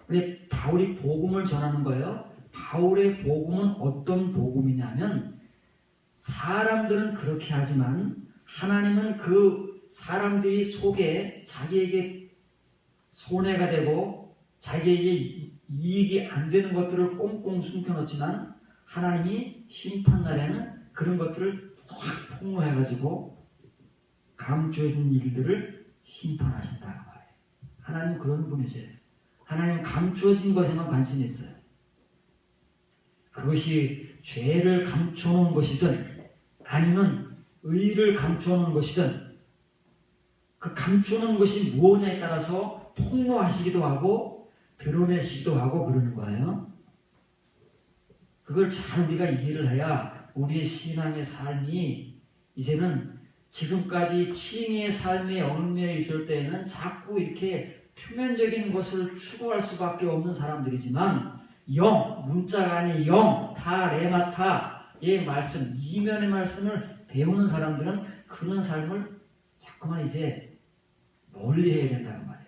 근데 바울이 복음을 전하는 거예요. 바울의 복음은 어떤 복음이냐면, 사람들은 그렇게 하지만 하나님은 그 사람들이 속에 자기에게 손해가 되고 자기에게 이익이 안 되는 것들을 꽁꽁 숨겨놓지만 하나님이 심판날에는 그런 것들을 확 폭로해가지고 감추어진 일들을 심판하신다고 말해요. 하나님은 그런 분이세요. 하나님은 감추어진 것에만 관심이 있어요. 그것이 죄를 감춰놓은 것이든 아니면 의를 감춰놓은 것이든 그 감춰놓은 것이 무엇냐에 따라서 폭로하시기도 하고 드러내시기도 하고 그러는 거예요. 그걸 잘 우리가 이해를 해야 우리의 신앙의 삶이, 이제는 지금까지 칭의의 삶에 얽매여 있을 때에는 자꾸 이렇게 표면적인 것을 추구할 수밖에 없는 사람들이지만 문자가 아닌 타레마타의 말씀, 이면의 말씀을 배우는 사람들은 그런 삶을 자꾸만 이제 멀리 해야 된다는 말이에요.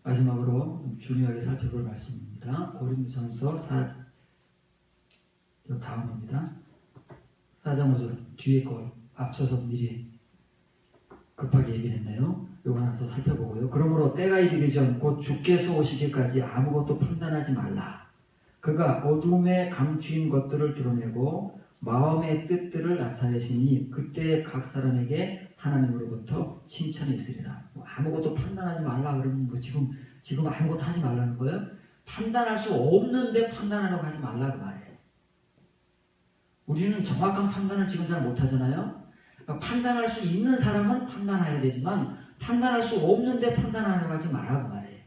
마지막으로 중요하게 살펴볼 말씀입니다. 고린도전서 4장 다음입니다. 4장 5절 뒤에 걸 앞서서 미리 급하게 얘기를 했네요. 요거 하나서 살펴보고요. 그러므로 때가 이르기 전 곧 주께서 오시기까지 아무것도 판단하지 말라. 그가 어둠에 감추인 것들을 드러내고 마음의 뜻들을 나타내시니 그때 각 사람에게 하나님으로부터 칭찬이 있으리라. 아무것도 판단하지 말라 그러면 지금 아무것도 하지 말라는 거예요? 판단할 수 없는데 판단하려고 하지 말라 그 말이에요. 우리는 정확한 판단을 지금 잘 못하잖아요. 그러니까 판단할 수 있는 사람은 판단해야 되지만 판단할 수 없는데 판단하려고 하지 말라 그 말이에요.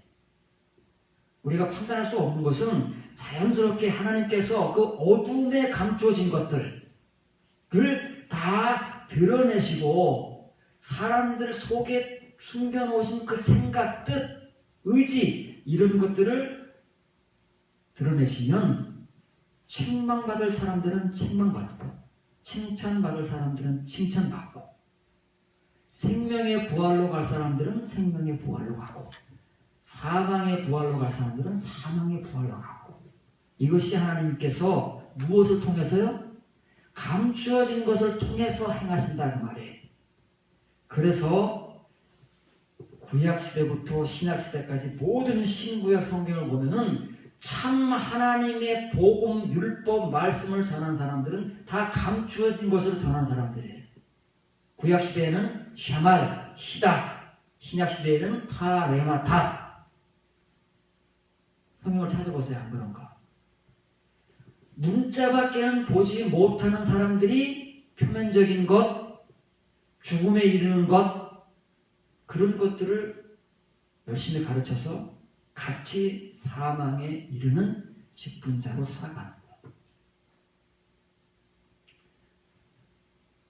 우리가 판단할 수 없는 것은 자연스럽게 하나님께서 그 어둠에 감춰진 것들을 다 드러내시고 사람들 속에 숨겨놓으신 그 생각, 뜻, 의지 이런 것들을 드러내시면 책망받을 사람들은 책망받고 칭찬받을 사람들은 칭찬받고 생명의 부활로 갈 사람들은 생명의 부활로 가고 사망의 부활로 갈 사람들은 사망의 부활로 가고, 이것이 하나님께서 무엇을 통해서요? 감추어진 것을 통해서 행하신다는 말이에요. 그래서 구약시대부터 신약시대까지 모든 신구약 성경을 보면은 참 하나님의 복음, 율법, 말씀을 전한 사람들은 다 감추어진 것을 전한 사람들이에요. 구약 시대에는 샤말, 히다, 신약 시대에는 타, 레마, 타. 성경을 찾아보세요. 안 그런가? 문자밖에는 보지 못하는 사람들이 표면적인 것, 죽음에 이르는 것, 그런 것들을 열심히 가르쳐서 같이 사망에 이르는 직분자로 살아가는 거예요.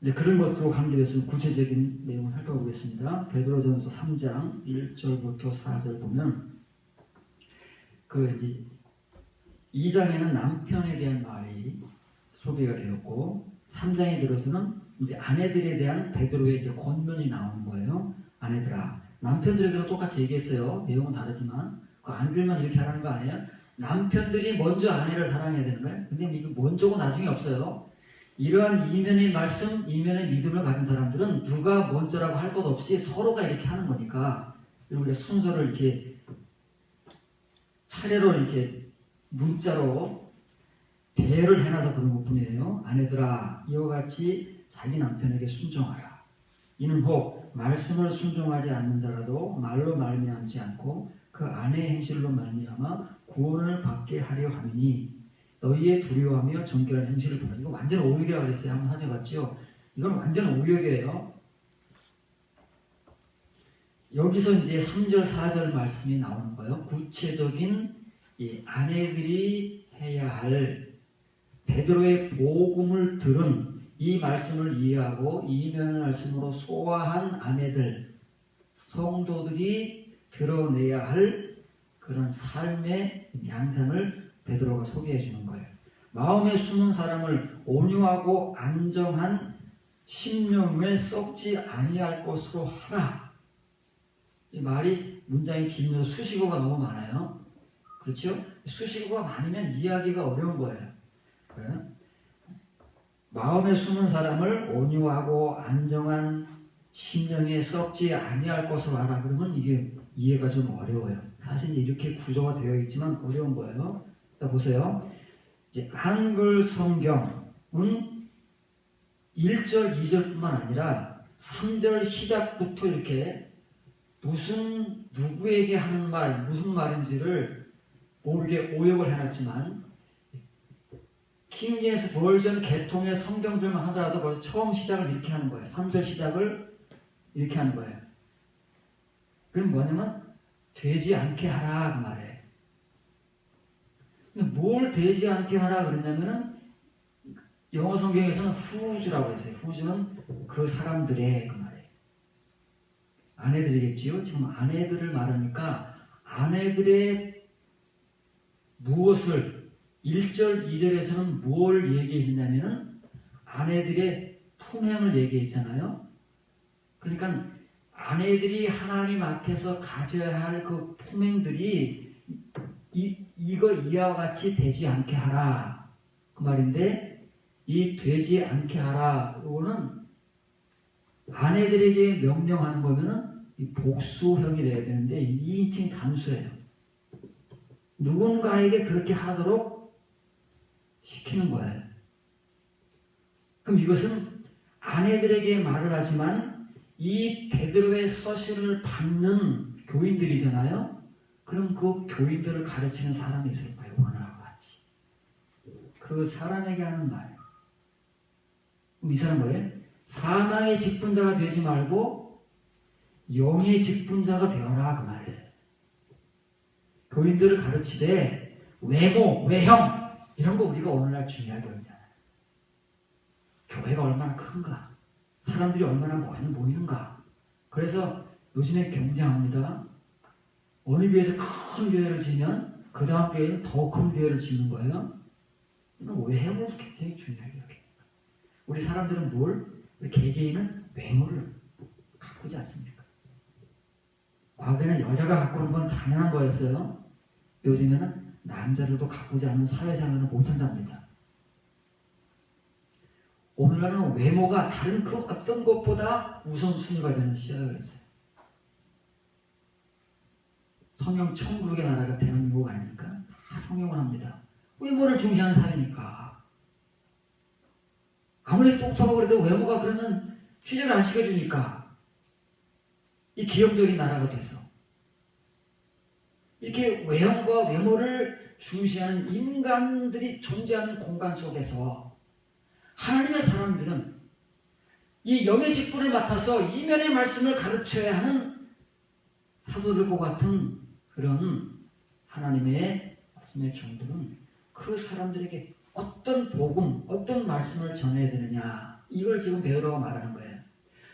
이제 그런 것들로 관계돼서 구체적인 내용을 살펴보겠습니다. 베드로전서 3장 1절부터 4절 보면 그 2장에는 남편에 대한 말이 소개가 되었고 3장에 들어서는 이제 아내들에 대한 베드로의 이제 권면이 나오는 거예요. 아내들아, 남편들에게도 똑같이 얘기했어요. 내용은 다르지만 그 아내들만 이렇게 하라는 거 아니에요? 남편들이 먼저 아내를 사랑해야 되는 거예요. 근데 이게 먼저고 나중에 없어요. 이러한 이면의 말씀, 이면의 믿음을 가진 사람들은 누가 먼저라고 할 것 없이 서로가 이렇게 하는 거니까 우리가 순서를 이렇게 차례로 이렇게 문자로 대를 해놔서 그런 것뿐이에요. 아내들아, 이와 같이 자기 남편에게 순종하라. 이는 혹 말씀을 순종하지 않는 자라도 말로 말미암지 않고 그 아내의 행실로 말미암아 구원을 받게 하려 함이니 너희의 두려워하며 정결한 행실을 보라. 이거 완전 오역이라고 그랬어요. 한번 찾아봤죠? 이건 완전 오역이에요. 여기서 이제 3절, 4절 말씀이 나오는 거예요. 구체적인 이 아내들이 해야 할 베드로의 복음을 들은 이 말씀을 이해하고 이면의 말씀으로 소화한 아내들, 성도들이 드러내야 할 그런 삶의 양상을 베드로가 소개해 주는 거예요. 마음에 숨은 사람을 온유하고 안정한 심령에 썩지 아니할 것으로 하라. 이 말이 문장이 길면서 수식어가 너무 많아요. 그렇죠? 수식어가 많으면 이해하기가 어려운 거예요. 마음에 숨은 사람을 온유하고 안정한 심령에 썩지 아니할 것으로 하라. 그러면 이게 이해가 좀 어려워요. 사실 이렇게 구조가 되어 있지만 어려운 거예요. 자, 보세요. 이제 한글 성경은 1절, 2절뿐만 아니라 3절 시작부터 이렇게 무슨 누구에게 하는 말, 무슨 말인지를 모르게 오역을 해놨지만 킹제임스 버전 계통의 성경들만 하더라도 벌써 처음 시작을 이렇게 하는 거예요. 3절 시작을 이렇게 하는 거예요. 그럼 뭐냐면 되지 않게 하라 그 말이에요. 근데 뭘 되지 않게 하라 그러냐면은 영어 성경에서는 후주라고 했어요. 후주는 그 사람들의 그 말이에요. 아내들이겠지요. 지금 아내들을 말하니까 아내들의 무엇을 1절, 2절에서는 뭘 얘기했냐면은 아내들의 품행을 얘기했잖아요. 그러니까 아내들이 하나님 앞에서 가져야 할 그 품행들이 이와 같이 되지 않게 하라 그 말인데, 이 되지 않게 하라 이거는 아내들에게 명령하는 거면은 이 복수형이 돼야 되는데 2인칭 단수예요. 누군가에게 그렇게 하도록 시키는 거예요. 그럼 이것은 아내들에게 말을 하지만 이 베드로의 서신을 받는 교인들이잖아요. 그럼 그 교인들을 가르치는 사람이 있을 거예요. 오늘하고 같이. 그 사람에게 하는 말. 그럼 이 사람은 뭐예요? 사망의 직분자가 되지 말고 영의 직분자가 되어라 그 말이에요. 교인들을 가르치되 외모, 외형 이런 거 우리가 오늘날 중요하게 여기잖아요. 교회가 얼마나 큰가, 사람들이 얼마나 많이 모이는가. 그래서 요즘에 경쟁합니다. 어느 교회에서 큰 교회를 지면 그 다음 교회는 더 큰 교회를 짓는 거예요. 이건 외모를 굉장히 중요하게 여깁니다. 우리 사람들은 우리 개개인은 외모를 가꾸지 않습니까? 과거에는 여자가 가꾸는 건 당연한 거였어요. 요즘에는 남자들도 가꾸지 않는 사회생활을 못한답니다. 오늘날은 외모가 다른 그 어떤 것보다 우선순위가 되는 시대가 있어요. 성형 천국의 나라가 대한민국 아닙니까? 다 성형을 합니다. 외모를 중시하는 사회니까. 아무리 똑똑하고 그래도 외모가 그러면 취직을 안 시켜주니까 이 기형적인 나라가 돼서 이렇게 외형과 외모를 중시하는 인간들이 존재하는 공간 속에서 하나님의 사람들은 이 영의 직분을 맡아서 이면의 말씀을 가르쳐야 하는 사도들과 같은 그런 하나님의 말씀의 종들은 그 사람들에게 어떤 복음, 어떤 말씀을 전해야 되느냐, 이걸 지금 베드로가 말하는 거예요.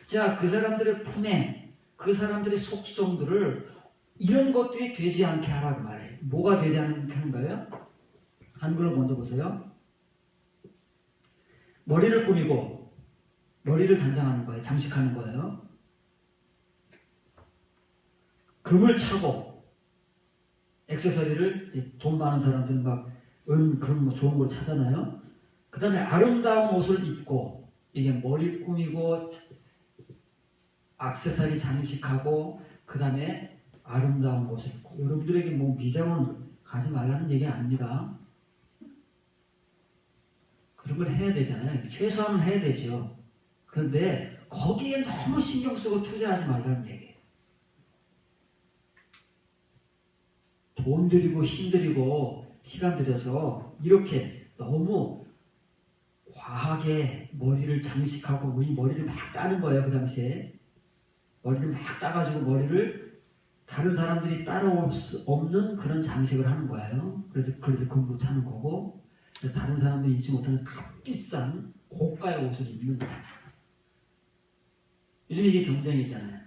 자, 그 사람들의 품에 그 사람들의 속성들을 이런 것들이 되지 않게 하라고 말해요. 뭐가 되지 않게 하는 거예요? 한글을 먼저 보세요. 머리를 꾸미고 머리를 단장하는 거예요. 장식하는 거예요. 금을 차고 액세서리를 이제 돈 많은 사람들은 막 그런 뭐 좋은 걸 차잖아요. 그 다음에 아름다운 옷을 입고 이게 머리 꾸미고 액세서리 장식하고 그 다음에 아름다운 옷을 입고 여러분들에게 뭐 미장원 가지 말라는 얘기 아닙니다. 그런 걸 해야 되잖아요. 최소한은 해야 되죠. 그런데 거기에 너무 신경 쓰고 투자하지 말라는 얘기예요. 돈 들이고 힘 들이고 시간 들여서 이렇게 너무 과하게 머리를 장식하고 우리 머리를 막 따는 거예요. 그 당시에 머리를 막 따가지고 머리를 다른 사람들이 따라올 수 없는 그런 장식을 하는 거예요. 그래서 금으로 차는 거고, 그래서 다른 사람들이 입지 못하는 값비싼 고가의 옷을 입는 거예요. 요즘 이게 경쟁이잖아요.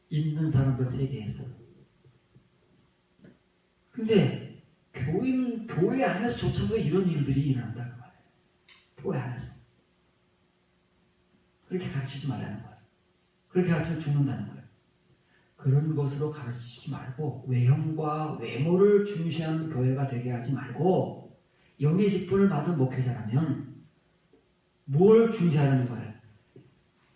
입는 사람들 세계에서. 근데 교회 안에서조차도 이런 일들이 일어난다고 말해요. 교회 안에서. 그렇게 가르치지 말라는 거예요. 그렇게 가르치면 죽는다는 거예요. 그런 것으로 가르치지 말고 외형과 외모를 중시하는 교회가 되게 하지 말고 영의 직분을 받은 목회자라면 뭘 중시하는 거예요?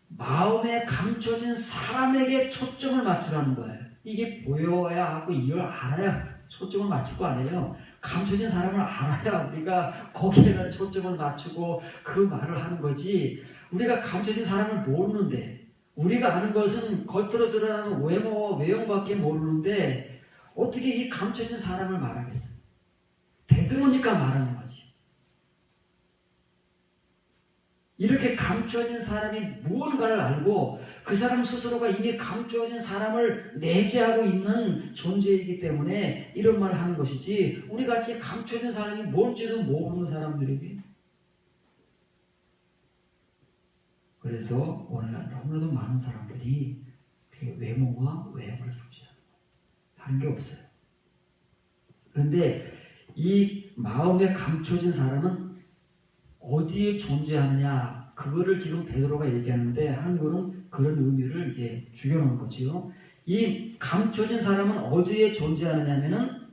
마음에 감춰진 사람에게 초점을 맞추라는 거예요. 이게 보여야 하고 이걸 알아야 초점을 맞출 거 아니에요. 감춰진 사람을 알아야 우리가 거기에다 초점을 맞추고 그 말을 하는 거지. 우리가 감춰진 사람을 모르는데 우리가 아는 것은 겉으로 드러나는 외모와 외형밖에 모르는데 어떻게 이 감춰진 사람을 말하겠어요? 베드로니까 말하는 거지. 이렇게 감춰진 사람이 무언가를 알고 그 사람 스스로가 이미 감춰진 사람을 내재하고 있는 존재이기 때문에 이런 말을 하는 것이지 우리같이 감춰진 사람이 뭘지도 모르는 사람들에게. 그래서 오늘날 너무나도 많은 사람들이 외모와 외형을 중시하는 거예요. 다른 게 없어요. 그런데 이 마음에 감춰진 사람은 어디에 존재하느냐, 그거를 지금 베드로가 얘기하는데 한글은 그런 의미를 이제 죽여놓은 거지요. 이 감춰진 사람은 어디에 존재하느냐면은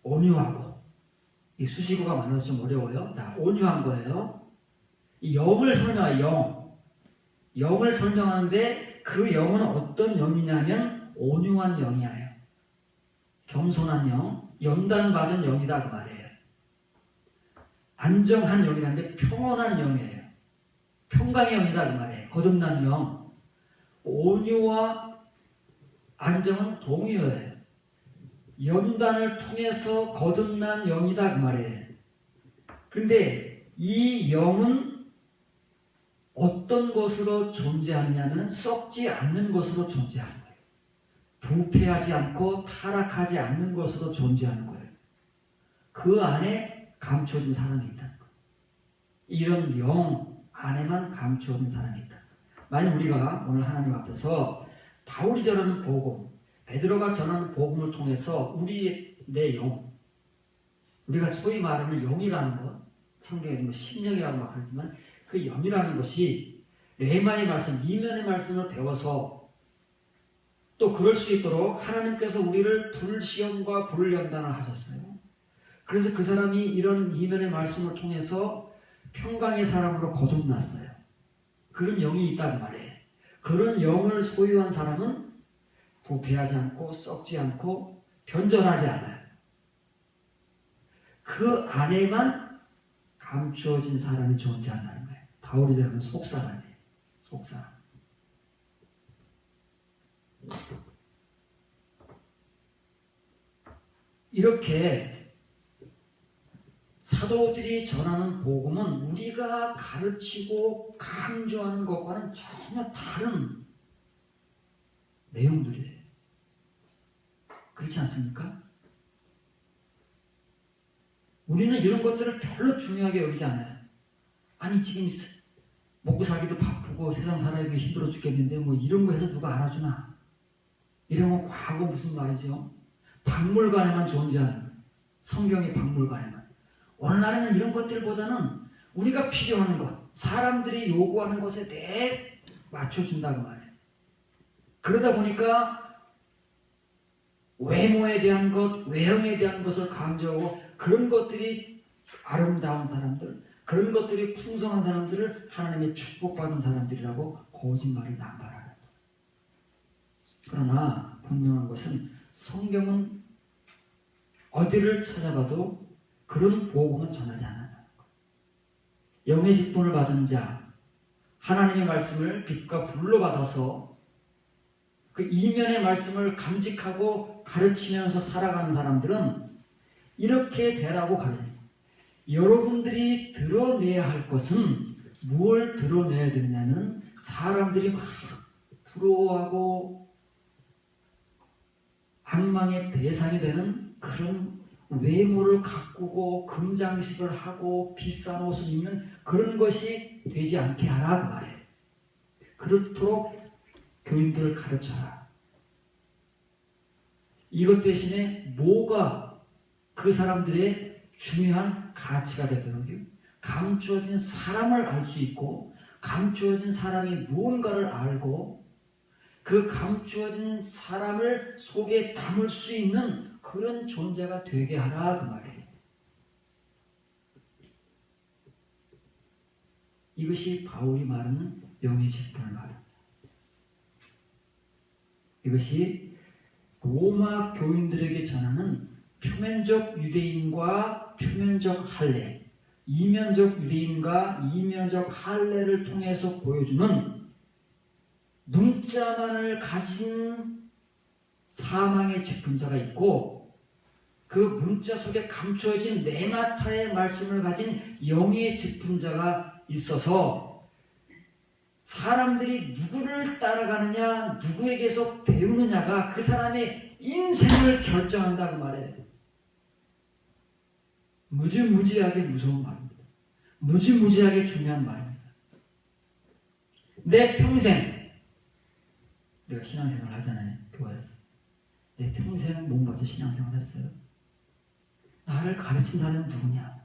온유하고, 이 수식어가 많아서 좀 어려워요. 자, 온유한 거예요. 이 영을 설명해요. 영을 설명하는데 그 영은 어떤 영이냐면 온유한 영이에요. 겸손한 영, 연단받은 영이다 그 말이에요. 안정한 영이라는데 평온한 영이에요. 평강의 영이다 그 말이에요. 거듭난 영. 온유와 안정은 동의어예요. 연단을 통해서 거듭난 영이다 그 말이에요. 그런데 이 영은 어떤 것으로 존재하느냐면 썩지 않는 것으로 존재하는 거예요. 부패하지 않고 타락하지 않는 것으로 존재하는 거예요. 그 안에 감춰진 사람이 있다는 거예요. 이런 영 안에만 감춰진 사람이 있다. 만약 우리가 오늘 하나님 앞에서 바울이 전하는 복음, 베드로가 전하는 복음을 통해서 우리의 내 영, 우리가 소위 말하는 영이라는 것, 성경에 뭐 심령이라고 막 하지만 그 영이라는 것이 레마의 말씀, 이면의 말씀을 배워서 또 그럴 수 있도록 하나님께서 우리를 불시험과 불연단을 하셨어요. 그래서 그 사람이 이런 이면의 말씀을 통해서 평강의 사람으로 거듭났어요. 그런 영이 있다는 말이에요. 그런 영을 소유한 사람은 부패하지 않고 썩지 않고 변절하지 않아요. 그 안에만 감추어진 사람이 존재한다는 거예요. 바울이 되는 속사람이에요. 속사람. 이렇게 사도들이 전하는 복음은 우리가 가르치고 강조하는 것과는 전혀 다른 내용들이에요. 그렇지 않습니까? 우리는 이런 것들을 별로 중요하게 여기지 않아요. 아니 지금 먹고 살기도 바쁘고 세상 살아가기 힘들어 죽겠는데 뭐 이런 거 해서 누가 알아주나? 이런 건 과거 무슨 말이죠? 박물관에만 존재하는, 성경의 박물관에만. 오늘날에는 이런 것들보다는 우리가 필요한 것, 사람들이 요구하는 것에 대해 맞춰준다고 말해요. 그러다 보니까 외모에 대한 것, 외형에 대한 것을 강조하고 그런 것들이 아름다운 사람들, 그런 것들이 풍성한 사람들을 하나님의 축복받은 사람들이라고 거짓말을 남발하는. 그러나 분명한 것은 성경은 어디를 찾아봐도 그런 복음은 전하지 않아요. 영의 직분을 받은 자, 하나님의 말씀을 빛과 불로 받아서 그 이면의 말씀을 감직하고 가르치면서 살아가는 사람들은 이렇게 되라고 가르쳐요. 여러분들이 드러내야 할 것은 무엇을 드러내야 되느냐는 사람들이 막 부러워하고 악망의 대상이 되는 그런 외모를 가꾸고 금장식을 하고 비싼 옷을 입는 그런 것이 되지 않게 하라 그 말이에요. 그렇도록 교인들을 가르쳐라. 이것 대신에 뭐가 그 사람들의 중요한 가치가 되더라고요. 감추어진 사람을 알 수 있고 감추어진 사람이 무언가를 알고 그 감추어진 사람을 속에 담을 수 있는 그런 존재가 되게 하라 그 말이에요. 이것이 바울이 말하는 영의 직분을 말합니다. 이것이 로마 교인들에게 전하는 표면적 유대인과 표면적 할례, 이면적 유대인과 이면적 할례를 통해서 보여주는 문자만을 가진 사망의 직분자가 있고 그 문자 속에 감추어진 메마타의 말씀을 가진 영의 직분자가 있어서 사람들이 누구를 따라가느냐, 누구에게서 배우느냐가 그 사람의 인생을 결정한다고 말해요. 무지무지하게 무서운 말입니다. 무지무지하게 중요한 말입니다. 내 평생, 우리가 신앙생활 하잖아요. 교회에서. 내 평생 몸바쳐 신앙생활 했어요. 나를 가르친 사람은 누구냐?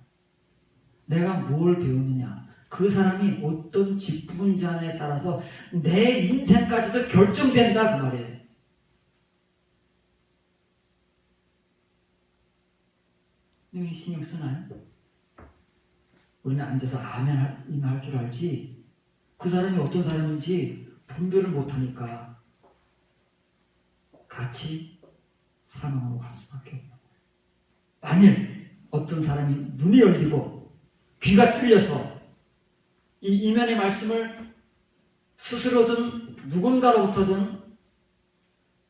내가 뭘 배우느냐? 그 사람이 어떤 직분자에 따라서 내 인생까지도 결정된다 그 말이에요. 우리 신경 쓰나요? 우리는 앉아서 아멘 할 줄 알지 그 사람이 어떤 사람인지 분별을 못하니까 같이 사망으로 갈 수밖에 없는 거예요. 만일 어떤 사람이 눈이 열리고 귀가 뚫려서 이 이면의 말씀을 스스로든 누군가로부터든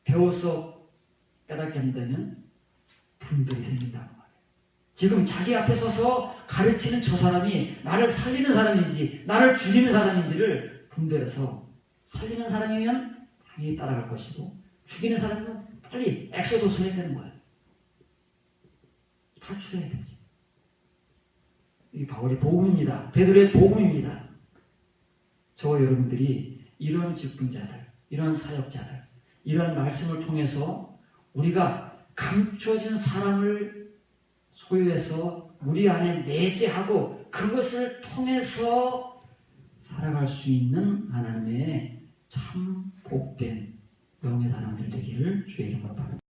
배워서 깨닫게 한다면 분별이 생긴다고 말이에요. 지금 자기 앞에 서서 가르치는 저 사람이 나를 살리는 사람인지 나를 죽이는 사람인지를 분별해서 살리는 사람이면 당연히 따라갈 것이고 죽이는 사람은 빨리 엑소도스 해야 되는 거예요. 탈출해야 되지. 이 바울의 복음입니다. 베드로의 복음입니다. 저와 여러분들이 이런 직분자들, 이런 사역자들, 이런 말씀을 통해서 우리가 감춰진 사람을 소유해서 우리 안에 내재하고 그것을 통해서 살아갈 수 있는 하나님의 참 복된 영의 사람들 되기를 주의 이름으로 바랍니다.